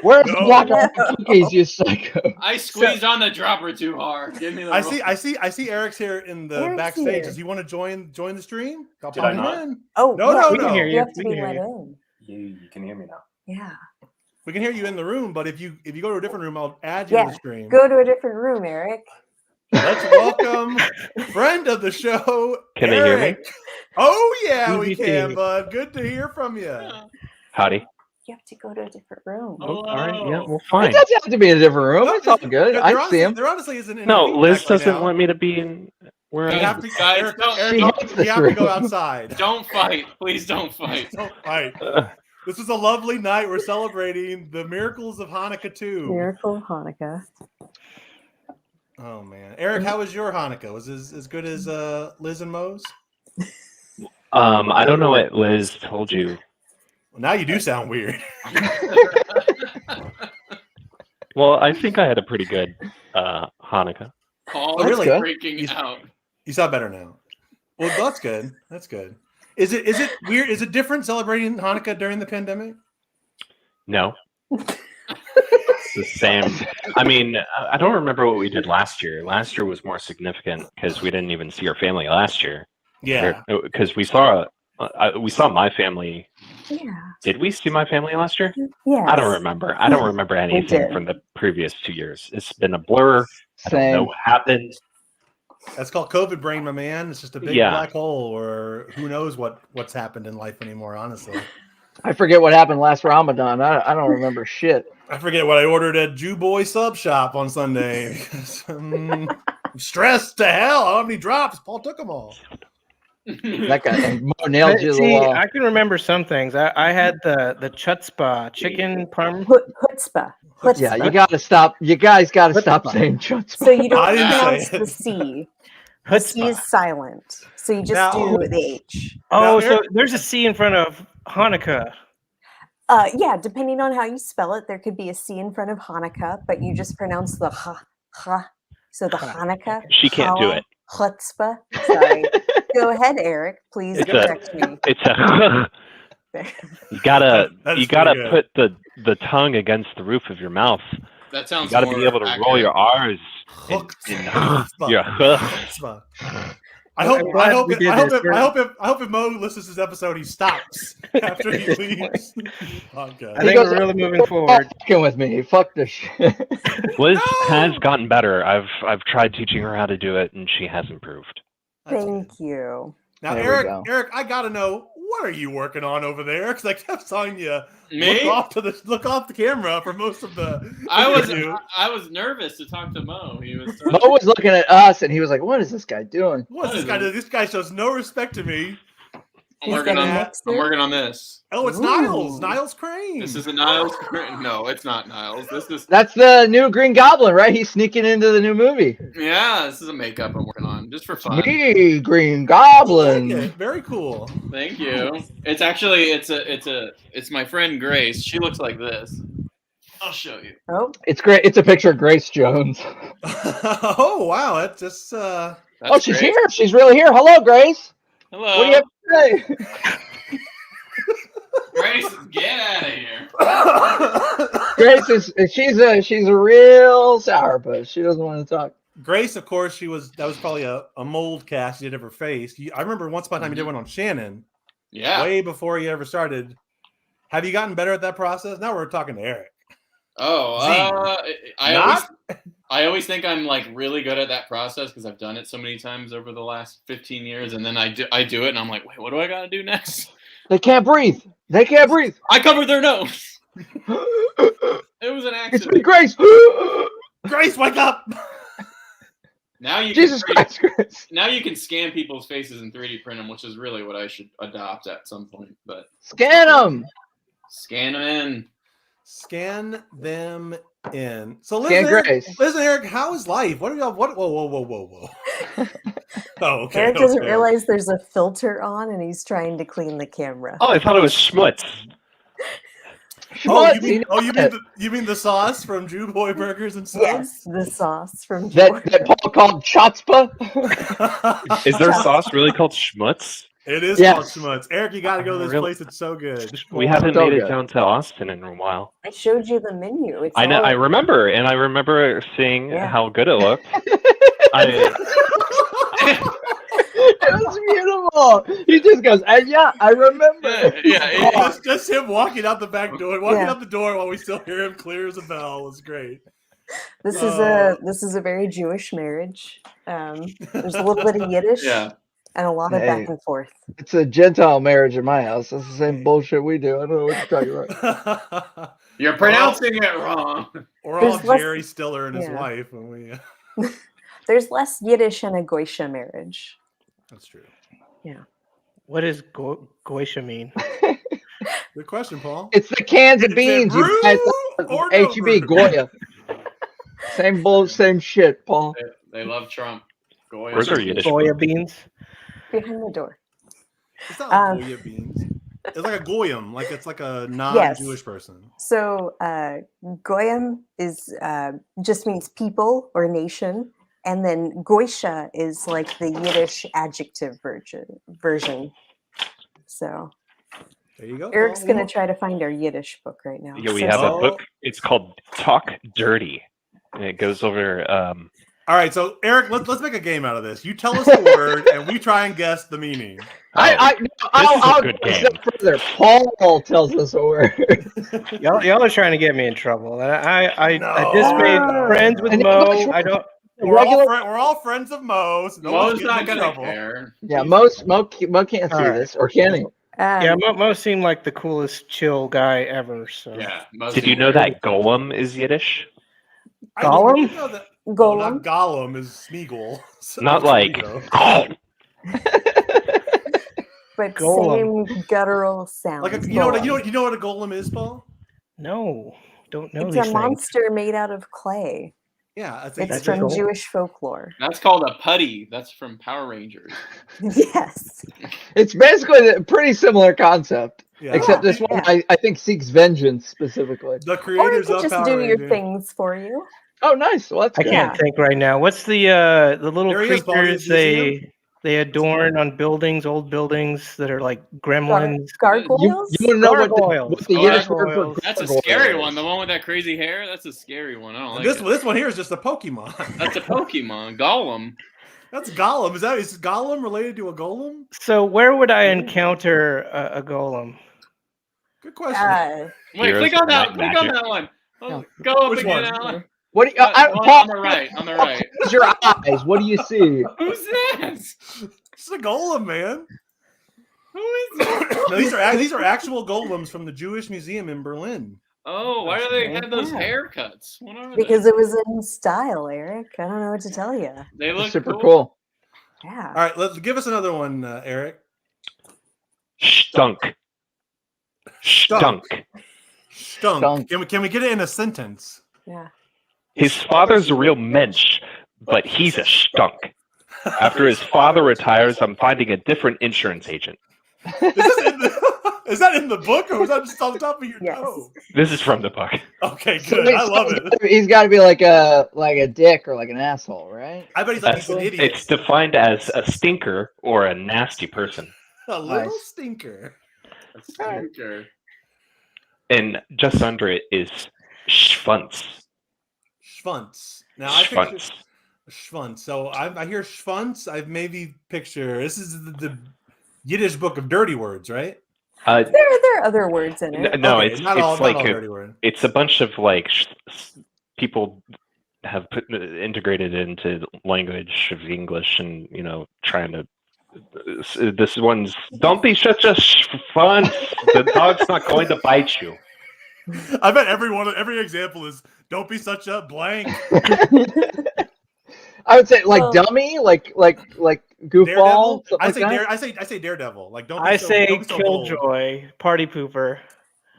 Where's No. the block of cookies, you psycho? I squeezed on the dropper too hard. Give me the I see Eric's here in the Eric's backstage. here. Does he want to join the stream? I'll Did pop I him not? in. Oh, No, yeah, no, We can no. hear You have to We be can hear let you. in. You can hear me now. Yeah. We can hear you in the room, but if you go to a different room, I'll add you to Yeah. the stream. Go to a different room, Eric. Let's welcome friend of the show, Can they hear me? Eric. Oh yeah, we Easy can, to- bud. Good to hear from you. Howdy. You have to go to a different room. Oh, All right. Yeah. Well, It fine. doesn't have to be in a different room. No, It's all good. There I honestly, see him. there honestly isn't any No, Liz feedback right doesn't now. want me to be in where You I have am. to, Guys, Eric, don't- Eric, She you hates this have to go room. outside. Don't fight. Please don't fight. Don't fight. This is a lovely night. We're celebrating the miracles of Hanukkah too. Miracle Hanukkah. Oh man, Eric, how was your Hanukkah? Was it as good as Liz and Mo's? I don't know what Liz told you. Well, now you do sound weird. Well, I think I had a pretty good Hanukkah. Paul Oh, is really? freaking You- out. You sound better now. Well, that's good. That's good. Is it weird? Is it different celebrating Hanukkah during the pandemic? No. It's the same. I mean, I don't remember what we did last year. Last year was more significant because we didn't even see our family last year. Yeah. Because we saw my family. Yeah. Did we see my family last year? Yeah. I don't remember. I don't remember anything did. from the previous 2 years. It's been a blur. I don't know Same. what happened. That's called COVID brain, my man. It's just a big Yeah. black hole, or who knows what's happened in life anymore, honestly. I forget what happened last Ramadan. I don't remember shit. I forget what I ordered at JewBoy sub shop on Sunday. Because, I'm stressed to hell. I don't have any drops. Paul took them all. That guy Mo nailed you to the See, wall. I can remember some things. I had the chutzpah chicken parm. Chutzpah. Chutzpah. Yeah, you gotta stop. You guys gotta What's stop the- saying chutzpah. So you don't I didn't pronounce say it. the C. The C Chutzpah. is silent. So you just Now- do the H. Oh, Now, so Eric- there's a C in front of Hanukkah. Yeah, depending on how you spell it, there could be a C in front of Hanukkah, but you just pronounce the ha. So the Hanukkah. She can't do challah, it. Chutzpah. Sorry. Go ahead, Eric. Please It's correct me. It's a. You gotta That's you gotta pretty put the tongue against the roof of your mouth. That You sounds gotta more be able to roll accurate. your R's. Chutzpah. Yeah. Chutzpah. I hope if Mo listens to this episode, he stops after he leaves. I think we're really moving forward. Fucking with me. Fuck this shit. Liz has gotten better. I've tried teaching her how to do it, and she has improved. Thank you. Now, There we Eric, go. I gotta know, what are you working on over there? Because I kept telling you Me? look off the camera for most of the. I interview. was nervous to talk to Mo. He was. Mo was looking at us and he was like, "What is this guy doing?" What's this guy do? This guy shows no respect to me. I'm working on. that. I'm working on this. Oh, it's Ooh. Niles Crane. This is a Niles. No, it's not Niles. This is. That's the new Green Goblin, right? He's sneaking into the new movie. Yeah, this is a makeup I'm working on just for fun. Me, Green I like Goblin. it. Very cool. Thank you. It's actually it's my friend Grace. She looks like this. I'll show you. Oh, It's great. It's a picture of Grace Jones. Oh wow, that's just That's Oh, she's great. here. She's really here. Hello, Grace. Hello. What do you have to say? Grace, get out of here. Grace is she's a real sourpuss. She doesn't want to talk. Grace, of course, that was probably a mold cast you did of her face. I remember once upon a time you did one on Shannon, Yeah. way before you ever started. Have you gotten better at that process? Now we're talking to Eric. Oh, I Not? always think I'm like really good at that process because I've done it so many times over the last 15 years, and then I do it, and I'm like, wait, what do I gotta do next? They can't breathe. They can't breathe. I covered their nose. It was an It's me, accident. Grace. Grace, wake up! Now you Jesus can Christ, Grace. now you can scan people's faces and 3D print them, which is really what I should adopt at some point. But Scan them. scan them in. Scan them in. So Scan listen, Grace. listen, Eric, how is life? What are y'all? Whoa. Oh, okay. Eric doesn't okay. realize there's a filter on, and he's trying to clean the camera. Oh, I thought it was schmutz. Oh, Schmutz, you mean the sauce from JewBoy Burgers and Subs? Yes, the sauce from that Georgia. Paul called chutzpah. Is their sauce really called schmutz? It is Yes. called schmutz. Eric, you got to go to this Really? place. It's so good. We haven't So made it good. down to Austin in a while. I showed you the menu. It's I know. all- I remember, and I remember seeing Yeah. how good it looked. I, It was beautiful. He just goes, yeah, I remember. Just him walking out the back door, walking Yeah. out the door while we still hear him clear as a bell was great. This Oh. is a very Jewish marriage. There's a little bit of Yiddish Yeah. and a lot of Hey. back and forth. It's a Gentile marriage in my house. That's the same bullshit we do. I don't know what you're talking about. You're pronouncing it wrong. We're all There's less- Jerry Stiller and his yeah. wife when we. There's less Yiddish in a Goisha marriage. That's true. What does Goisha mean? Good question, Paul. It's the cans of Is it beans. brew You guys or no HEB, brew? Goya. Same bull, same shit, Paul. They love Trump. Goya. Where's our Yiddish? Goya beans. Behind the door. It's not like Um, Goya beans. It's like a goyim, like it's like a non-Jewish person. So Goyim is just means people or nation, and then Goisha is like the Yiddish adjective version. So There you go. Eric's Paul. gonna try to find our Yiddish book right now. Yeah, we So- have a Oh. book. It's called Talk Dirty. And it goes over. All right, so Eric, let's make a game out of this. You tell us the word, and we try and guess the meaning. I'll good go a game. step further. Paul tells us a word. Y'all are trying to get me in trouble. I No. just made friends with And Mo. I don't. We're all friends of Mo. So no one's Mo's getting not in gonna trouble. care. Yeah, Mo can't see All right. this, or can he? Yeah, Mo seemed like the coolest, chill guy ever. So Yeah. Mo's Did you know that Golem is Yiddish? I Gollum? didn't know that. Well, Golem. not Gollum is Smeagol. So Not like. Smeagol. but Golem. same guttural sound. Like you know what a golem is, Paul? no, don't know It's these a things. monster made out of clay. Yeah, It's That's from cool. Jewish folklore. That's called a putty. That's from Power Rangers. Yes. It's basically a pretty similar concept, yeah. except this one I think seeks vengeance specifically. The Or it creators could of just Power do your Rangers. things for you. Oh, nice. Well, that's I good. can't think right now. What's the little There he is, Paul. Do creatures you see him? they adorn on buildings, old buildings that are like gremlins? Gargoyles? You want to know what Gargoyles. the Oh, Yiddish word for Gargoyles. That's a gargoyle scary is? one. The one with that crazy hair. That's a scary one. I don't like This it. this one here is just a Pokemon. That's a Pokemon. Golem. That's Gollum. Is Gollum related to a golem? So where would I encounter a golem? Good question. Wait, Heroes click on of that. Might Click on Magic. that one. Oh, No. go up Which again, one? Alan. What do you, On the right. On the right. Close your eyes. What do you see? Who's that? It's a golem, man. Who is that? No, these are actual golems from the Jewish Museum in Berlin. Oh, why do they have those Yeah. haircuts? What are Because they? it was in style, Eric. I don't know what to tell you. They look Super cool. cool. Yeah. All right, let's give us another one, Eric. Stunk. Stunk. Stunk. Stunk. Can we get it in a sentence? Yeah. His father's a real mensch, but he's a stunk. After his father retires, I'm finding a different insurance agent. Is that in the book, or was that just on the top of your Yes. toe? This is from the book. Okay, good. I love it. He's got to be like a dick or like an asshole, right? I bet he's an idiot. It's defined as a stinker or a nasty person. A little Nice. stinker. A stinker. And just under it is schwanz. Schwanz. Now I picture Schwanz. Schwanz. So I hear Schwanz. I maybe picture this is the Yiddish book of dirty words, right? There are other words in it. No, Okay, it's not all like dirty word. it's a bunch of like people have integrated into language of English, and trying to. This one's don't be such a schwanz. The dog's not going to bite you. I bet every example is don't be such a blank. I would say like Well- dummy, like goofball. Daredevil. I something like say that. I say daredevil. Like don't. Be I so, say don't be so bold. killjoy, party pooper.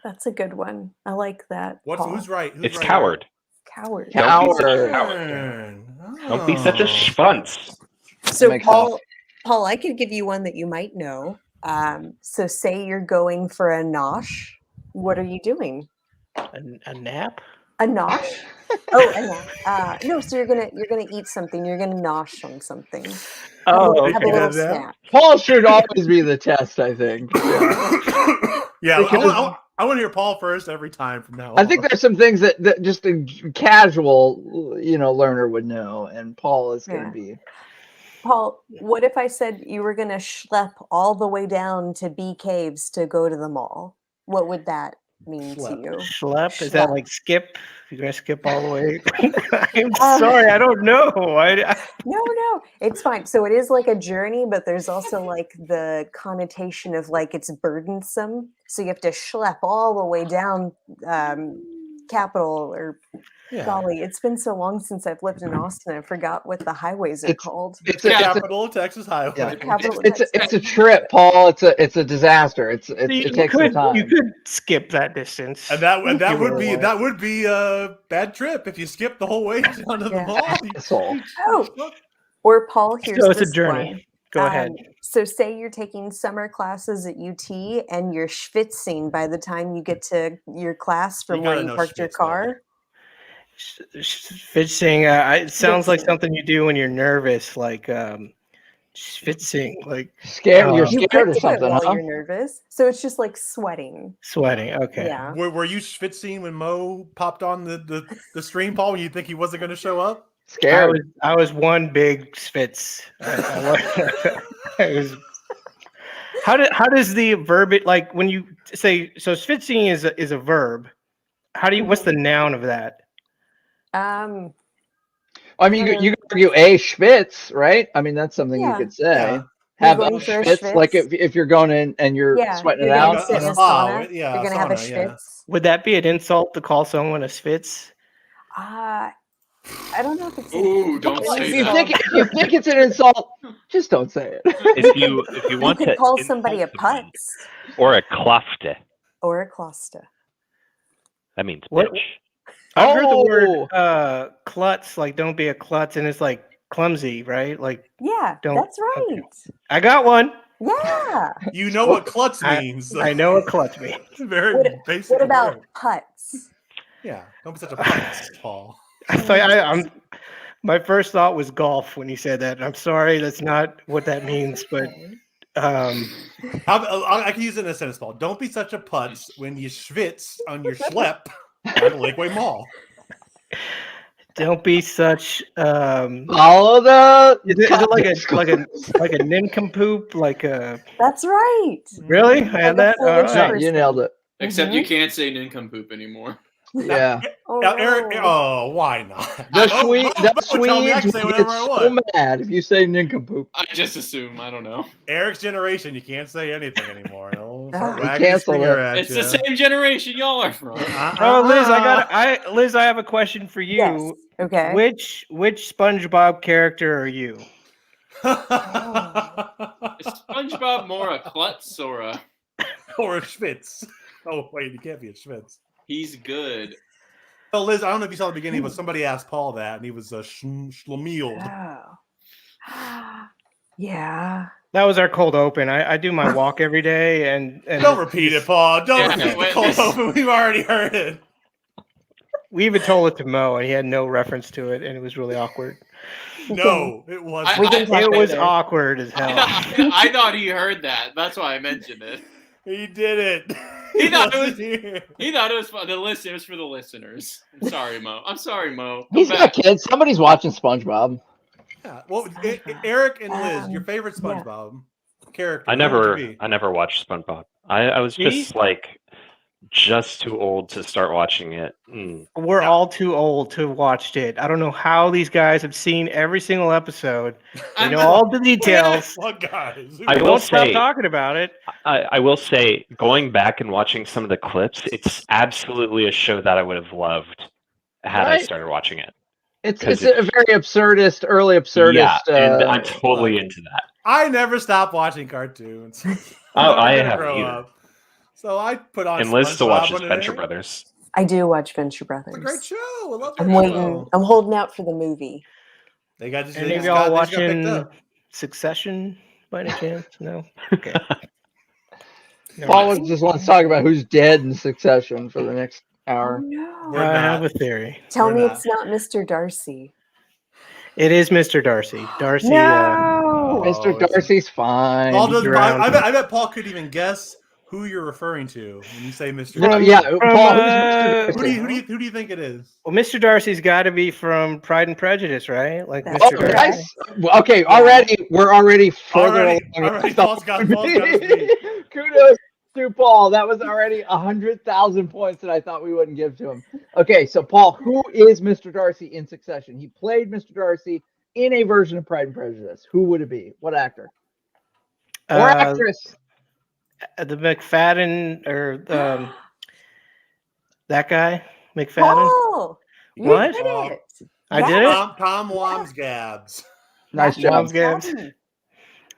That's a good one. I like that. What's Paul. who's right? Who's It's right? coward. Coward. Don't be such a Coward. coward. Don't be such a schwanz. So Makes Paul Paul, I could give you one that you might know. So say you're going for a nosh. What are you doing? A nap? A nosh? Oh, a nap. No, so you're gonna eat something. You're gonna nosh on something. Oh, Have a okay. little That- snack. Paul should always be the test, I think. Yeah, Because- I want to hear Paul first every time from now on. I think there's some things that just a casual, learner would know, and Paul is going to be. Paul, what if I said you were gonna schlep all the way down to Bee Caves to go to the mall? What would that mean Schlep. to you? Schlep? Is that Schlep. like skip? You're gonna skip all the way? I'm sorry, I don't know. No, it's fine. So it is like a journey, but there's also like the connotation of like it's burdensome. So you have to schlep all the way down Capitol or golly, it's been so long since I've lived in Austin. I forgot what the highways are called. It's the capital of Texas Highway. Yeah. Capital of It's a trip, Paul. It's a disaster. It takes some You time. could skip that distance. And that You would be a bad trip if you skip the whole way down to the mall. Asshole. Oh, or Paul, here's So it's a this journey. one. Go ahead. So say you're taking summer classes at UT and you're schwitzing by the time you get to your class from where gotta you know parked your schwitz, car. Schwitzing. It sounds like Schwitzing. something you do when you're nervous, like schwitzing, like Scared? You're You scared could or do it something, while huh? you're nervous. So it's just like sweating. sweating. Okay. Yeah. Were you schwitzing when Mo popped on the stream, Paul, when you think he wasn't going to show up? Scared. I was one big schwitz. I was. How does the verb like when you say so? Schwitzing is a verb. What's the noun of that? I mean, you could argue a schwitz, right? I mean, that's something you Yeah. could say. Yeah. Have You're a going for a schwitz, like schwitz? if you're going in and you're sweating it you're out. gonna sit in a spa, sauna. yeah, You're gonna have a sauna, yeah. schwitz. Would that be an insult to call someone a schwitz? I don't know if it's. Ooh, don't Well, say If you that. think it's an insult, just don't say it. If you You want could to call insult somebody a someone, putz or a klafte, or a cluster. that means What- bitch. I've heard the Oh. word klutz, like don't be a klutz, and it's like clumsy, right? Like Yeah, Don't- that's okay. right. I got one. Yeah. You know what klutz I- means. I know what klutz means. Very What, basic. what about word. putz? Yeah, don't be such a putz, Paul. I thought I'm. My first thought was golf when you said that. I'm sorry, that's not what that means, but I can use it in a sentence, Paul. Don't be such a putz when you schwitz on your schlep at the Lakeway Mall. don't be such. Follow the. Is it like a nincompoop? Like a That's right. really? I Like had a that. All foolish right. person. You nailed it. Except you can't say nincompoop anymore. Yeah. Oh, Now, Eric, no. oh, why not? The Mo- Swedes, Mo- the Mo would tell me I Swedes can say would whatever get I so want. mad if you say nincompoop. I just assume. I don't know. Eric's generation, you can't say anything anymore. They'll start Ah. wagging the Cancel finger it. at It's you. the same generation y'all are from. Oh, Liz, I have a question for you. Yes. Okay. Which SpongeBob character are you? Is SpongeBob more a klutz or a? Or a schwitz. Oh, wait, you can't be a schwitz. He's good. Oh, Liz, I don't know if you saw the beginning, but somebody asked Paul that, and he was schlemieled. Oh. Yeah. That was our cold open. I do my walk every day, and Don't repeat it, Paul. Don't Yeah, repeat the wait, cold this- open. We've already heard it. we even told it to Mo, and he had no reference to it, and it was really awkward. No, it wasn't. We can talk It was later. awkward as hell. I thought he heard that. That's why I mentioned it. He did it. He thought it wasn't was- here. He thought it was for the listeners. For the listeners. I'm sorry, Mo. I'm sorry, Mo. Come He's got back. kids. Somebody's watching SpongeBob. Yeah. Well, SpongeBob. Eric and Liz, your Um, favorite yeah. SpongeBob character. I who would you never be? watched SpongeBob. I was just like just too old to start watching it. We're all too old to have watched it. I don't know how these guys have seen every single episode. They know all the details. What guys? I They will won't stop say- talking about it. I will say, going back and watching some of the clips, it's absolutely a show that I would have loved had I Right. started watching it. It's 'Cause a very absurdist, early absurdist. Yeah, and I'm totally into that. I never stopped watching cartoons. Oh, I didn't have grow either. up. So I put on And Liz still SpongeBob watches when it Venture aired. Brothers. I do watch Venture Brothers. It's a great show. I love that I'm waiting. show. I'm holding out for the movie. They got just Any they of just y'all got picked watching up. Succession? by any chance? No. Okay. Never Paul mind. was just wants to talk about who's dead in succession for the next Oh, hour. no. We're I have not. a theory. Tell We're me not. it's not Mr. Darcy. It is Mr. Darcy. Darcy. No. Mr. it's- Darcy's fine. Paul does, drowned. I bet Paul could even guess who you're referring to when you say Mr. No, Darcy. yeah, from, Paul, who's Mr. Who Darcy? do you think it is? Well, Mr. Darcy's got to be from Pride and Prejudice, right? Like That's Oh, Mr. correct. Darcy. nice. Well, okay, we're already further Already, along. Paul's got his beat. Kudos to Paul. That was already 100,000 points that I thought we wouldn't give to him. Okay, so Paul, who is Mr. Darcy in Succession? He played Mr. Darcy in a version of Pride and Prejudice. Who would it be? What actor or actress? The McFadden or that guy McFadden. Paul, you What? did it. I did it. Tom Wamsgabs. Nice That's job. Wamsgabs.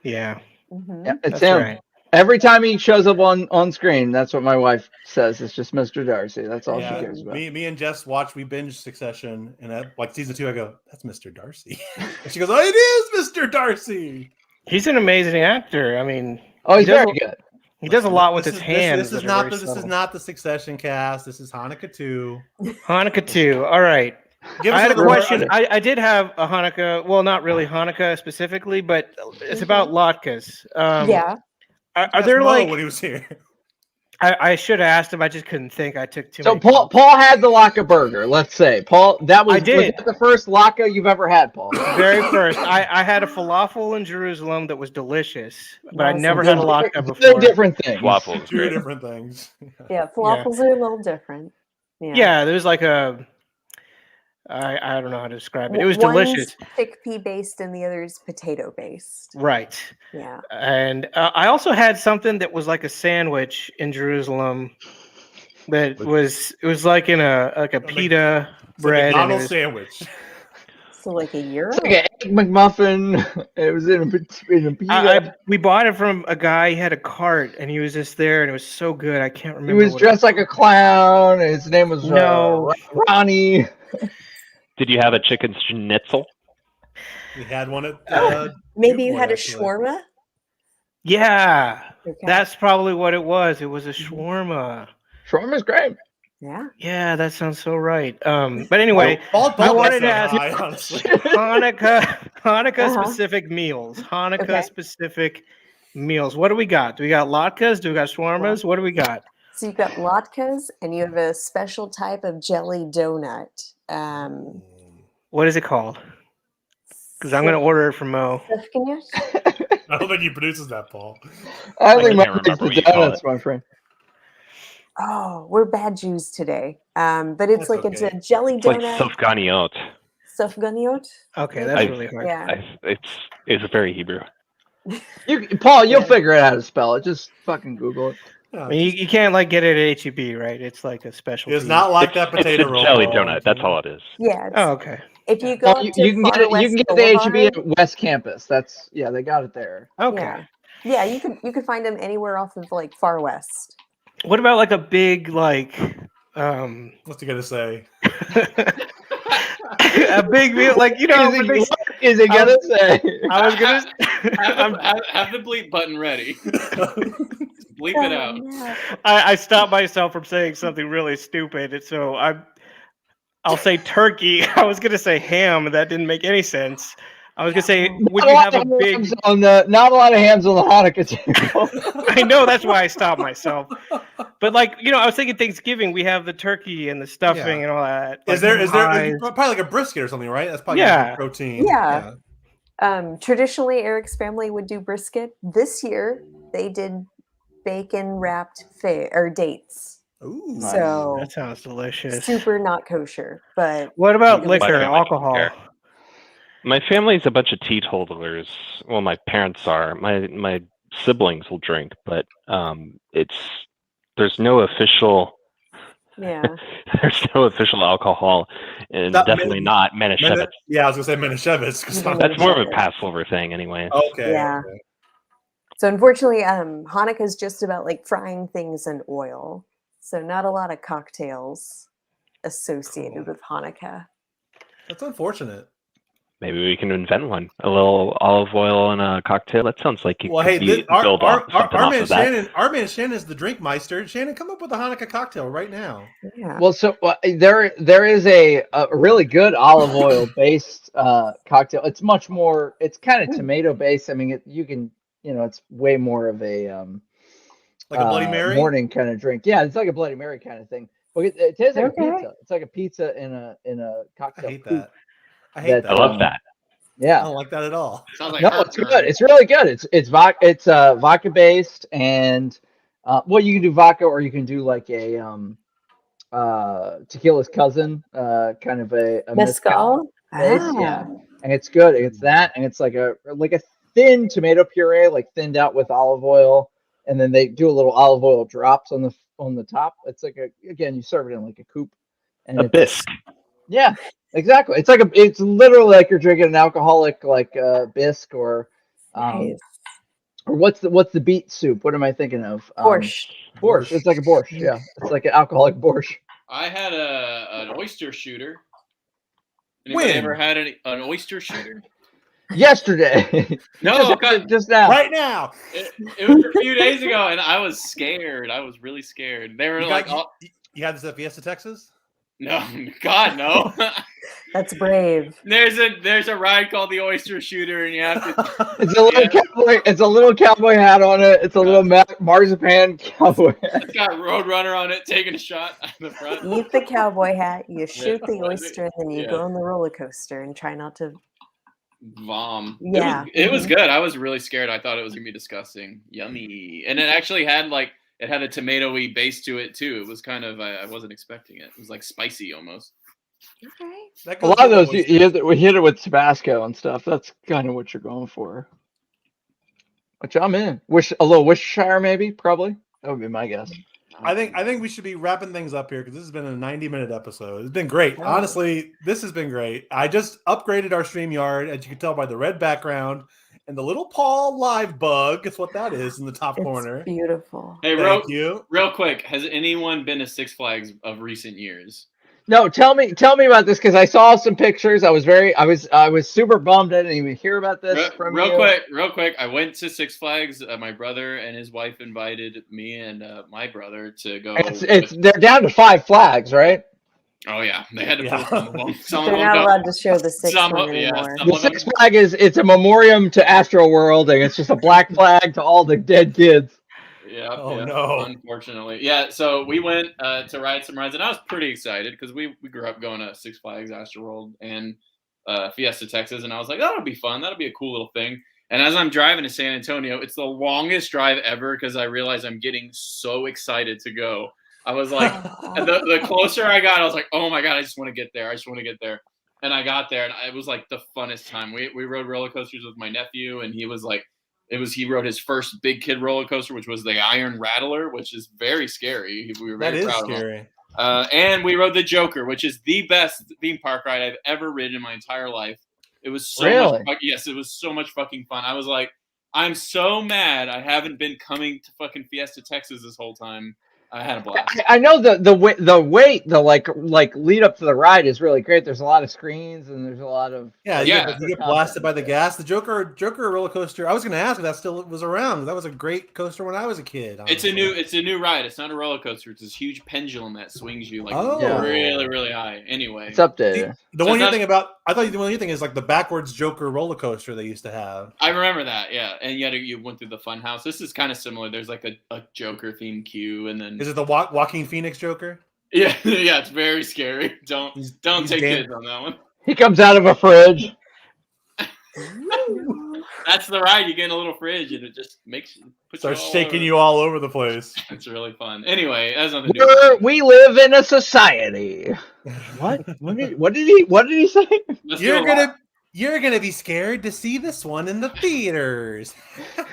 Yeah, Mhm. Yeah, it's that's him. right. Every time he shows up on screen, that's what my wife says. It's just Mr. Darcy. That's all she cares about. Me and Jess we binge Succession, and at like season 2, I go, "That's Mr. Darcy," and she goes, "Oh, it is Mr. Darcy." He's an amazing actor. I mean, Oh, he's he does very good. he does a lot with This his is- hands. This is not the Succession cast. This is Hanukkah 2. Hanukkah 2. All right. Give I us had a another word. question. I did have a Hanukkah. Well, not really Hanukkah specifically, but it's about latkes. Yeah. Are Ask there Mo like? when he was here? I should have asked him. I just couldn't think. I took too So many. Paul had the Laka burger. Let's say Paul. That was I did. was that the first Laka you've ever had, Paul. Very first, I had a falafel in Jerusalem that was delicious, but I Awesome. never had a latke They're before. different things. Waffles. Two different things. Yeah, falafels are a little different. Yeah, there was like a. I don't know how to describe it. It was One's delicious. chickpea based and the other's potato based. Right. Yeah. And I also had something that was like a sandwich in Jerusalem. That it was like in a pita bread. It's a And it McDonald's was, sandwich. So like a euro. It's like an egg McMuffin. It was in a pita. we bought it from a guy. He had a cart, and he was just there, and it was so good. I can't He remember. was what dressed like a clown. His name was No. Ronnie. Did you have a chicken schnitzel? We had one at. Maybe you JewBoy, had a actually. shawarma. Yeah, Okay. that's probably what it was. It was a shawarma. Shawarma's great. Yeah. Yeah, that sounds so right. But anyway, Paul I wanted gets to that ask high, honestly. Hanukkah Uh-huh. specific meals. Hanukkah Okay. specific meals. What do we got? Do we got latkes? Do we got shawarmas? What do we got? So you've got latkes and you have a special type of jelly donut. What is it called? Because I'm going to order it from Mo. Sufganiyot? I don't think he produces that, Paul. I think can't my remember makes what the you call donuts, it. my friend. Oh, we're bad Jews today. But it's That's like okay. it's a jelly It's like donut. sofganiot. Sufganiyot? Okay, that's I've- really hard. Yeah. It's very Hebrew. Paul, you'll Yeah. figure out how to spell it. Just fucking Google it. Yeah, I mean, you can't like get it at HEB, right? It's like a special. it's not like that It's potato a roll. jelly Paul. donut. That's all it is. Yeah. It's, Oh, okay. if you go Well, up you, to you can get Far it. You West can get the Boulevard, HEB at West Campus. That's they got it there. Okay. Yeah. Yeah, you could find them anywhere off of like Far West. What about like a big like What's he gonna say? a big meal like What is it gonna say? I was gonna Have the bleep button ready. Bleep it out. Yeah. I stopped myself from saying something really stupid, and so I'll say turkey. I was gonna say ham, and that didn't make any sense. I was gonna say, would you have a big? Not a lot of hams on the Hanukkah table. I know that's why I stopped myself. But like I was thinking Thanksgiving, we have the turkey and the stuffing and all that. Is like, there pies. probably like a brisket or something, right? That's probably Yeah. protein. Yeah. Traditionally, Eric's family would do brisket. This year, they did bacon wrapped dates. Ooh. So That sounds delicious. super not kosher, but What about My liquor, family alcohol? doesn't care. My family's a bunch of teetotalers. Well, my parents are. My siblings will drink, but there's no official yeah. there's no official alcohol, and Not definitely not Manischewitz. Yeah, I was gonna say Manischewitz. 'Cause I'm- That's more of a Passover thing, anyway. okay. Yeah. okay. So unfortunately, Hanukkah is just about like frying things in oil. So not a lot of cocktails associated Cool. with Hanukkah. That's unfortunate. Maybe we can invent one. A little olive oil and a cocktail. That sounds like it Well, could hey, build off something off man of that. Shannon, our man Shannon is the drink meister. Shannon, come up with a Hanukkah cocktail right now. Yeah. Well, so there is a really good olive oil based cocktail. It's much more. It's kind of tomato based. I mean, it's way more of a Like a Bloody Mary? morning kind of drink. Yeah, it's like a Bloody Mary kind of thing. But it tastes like a Okay. pizza. It's like a pizza in a I cocktail. hate coupe. that. I hate that. I love that. I Yeah. don't like that at all. Sounds like No, it's heartburn. good. It's really good. It's vodka based, and well, you can do vodka or you can do like a tequila's cousin, kind of a Mezcal. base, yeah. And it's good. It's that, and it's like a thin tomato puree, like thinned out with olive oil, and then they do a little olive oil drops on the top. It's like you serve it in like a coupe, and A bisque. Yeah, exactly. It's literally like you're drinking an alcoholic like bisque or Nice. or what's the beet soup? What am I thinking of? Borscht. Borscht. It's like a borscht. Yeah, it's like an alcoholic borscht. I had an oyster shooter. Anybody When? ever had an oyster shooter? Yesterday. No, okay. just now. Right now. It was a few days ago, and I was scared. I was really scared. They were You, like, you had this at Fiesta, Texas? no, God, no. That's brave. There's a ride called the Oyster Shooter, and you have to. It's a little cowboy. It's a little cowboy hat on it. It's a little marzipan cowboy hat. It's got Roadrunner on it, taking a shot at the front. Eat the cowboy hat, you shoot the Yeah. oyster, and then you Yeah. go on the roller coaster and try not to. Vom. Yeah. It was good. I was really scared. I thought it was gonna be disgusting. Yummy. And it actually had it had a tomatoey base to it too. It was kind of I wasn't expecting it. It was like spicy almost. Okay. A lot of those we hit it with Tabasco and stuff. That's kind of what you're going for. Which I'm in. A little Worcestershire maybe, probably. That would be my guess. I think we should be wrapping things up here because this has been a 90-minute episode. It's been great. Oh. Honestly, this has been great. I just upgraded our StreamYard, as you can tell by the red background and the little Paul live bug. It's what that is in the top corner. It's beautiful. Hey, Thank you. real quick, has anyone been to Six Flags of recent years? No, tell me about this because I saw some pictures. I was super bummed. I didn't even hear about this from you. Real quick. I went to Six Flags. My brother and his wife invited me and my brother to go. They're down to 5 flags, right? Oh yeah, they had to put some of them. Some They're of them not don't. allowed to show the sixth Some one of- yeah, anymore. some The of them- 6 flag it's a memoriam to Astroworld, and it's just a black flag to all the dead kids. Yeah. Oh, yeah, no. Unfortunately, yeah. So we went to ride some rides, and I was pretty excited because we grew up going to Six Flags, Astroworld, and Fiesta, Texas, and I was like, that'll be fun. That'll be a cool little thing. And as I'm driving to San Antonio, it's the longest drive ever because I realized I'm getting so excited to go. I was like, the closer I got, I was like, oh my God, I just want to get there. I just want to get there. And I got there, and it was like the funnest time. We rode roller coasters with my nephew, and he was like, he rode his first big kid roller coaster, which was the Iron Rattler, which is very scary. We were very proud of him. Scary. And we rode the Joker, which is the best theme park ride I've ever ridden in my entire life. It was so much. Yes, it was so much fucking fun. I was like, I'm so mad I haven't been coming to fucking Fiesta, Texas this whole time. I had a blast. I know the lead up to the ride is really great. There's a lot of screens and there's a lot of You get blasted by the gas. The Joker roller coaster. I was going to ask if that still was around. That was a great coaster when I was a kid. It's a new ride. It's not a roller coaster. It's this huge pendulum that swings you really, really high. Anyway, it's up there. The one thing I thought the only thing is like the backwards Joker roller coaster they used to have. I remember that, yeah. And you went through the fun house. This is kind of similar. There's like a Joker themed queue, and then is it the Joaquin Phoenix Joker? Yeah, it's very scary. Don't take kids on that one. He comes out of a fridge. That's the ride. You get in a little fridge, and it just starts shaking you all over the place. It's really fun. Anyway, that's nothing to do. We live in a society. What? What did he say? You're gonna be scared to see this one in the theaters.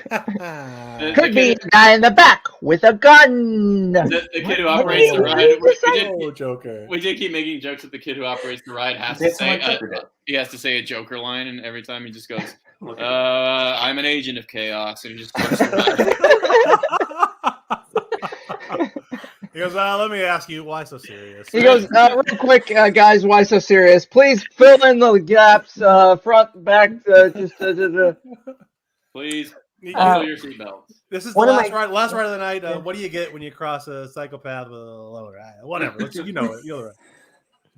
Could be a guy in the back with a gun. The kid who operates the ride. We did keep making jokes that the kid who operates the ride has to say he has to say a Joker line, and every time he just goes, "I'm an agent of chaos," and he just goes. He goes, let me ask you, why so serious? He goes, real quick, guys, why so serious? Please fill in the gaps, front, back, Please You- buckle your seatbelts. This is the One of last my- ride of the night. What do you get when you cross a psychopath with a lower eye? Whatever. You know it. You're right.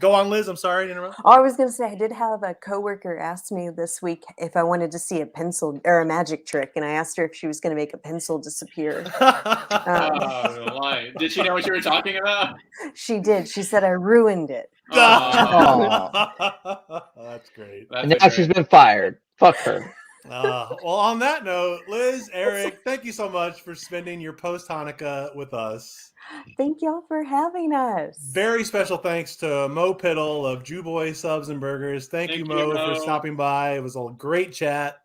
Go on, Liz. I'm sorry to interrupt. Oh, I was going to say, I did have a coworker ask me this week if I wanted to see a pencil or a magic trick, and I asked her if she was going to make a pencil disappear. Why? Did she know what you were talking about? She did. She said I ruined it. Aw. That's great. And now she's been fired. Fuck her. Well, on that note, Liz, Eric, thank you so much for spending your post Hanukkah with us. Thank y'all for having us. Very special thanks to Mo Pittle of JewBoy Subs and Burgers. Thank you, Mo, for stopping by. It was a great chat.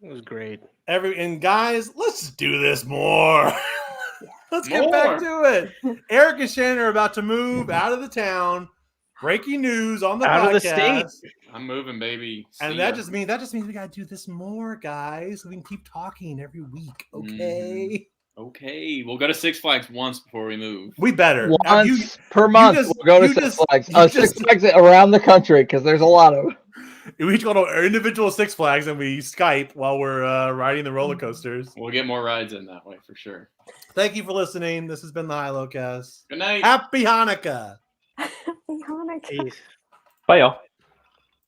It was great. And guys, let's do this more. Let's get back to it. Eric and Shannon are about to move out of the town. Breaking news on the Out podcast. of the state. I'm moving, baby. And that just means we gotta do this more, guys. So we can keep talking every week. Okay. Okay, we'll go to Six Flags once before we move. We better. Once per month, we'll go to Six Flags. Six Flags around the country because there's a lot of. We each go to our individual Six Flags and we Skype while we're riding the roller coasters. We'll get more rides in that way for sure. Thank you for listening. This has been the HiLo Cast. Good night. Happy Hanukkah. Happy Hanukkah. Peace. Bye, y'all.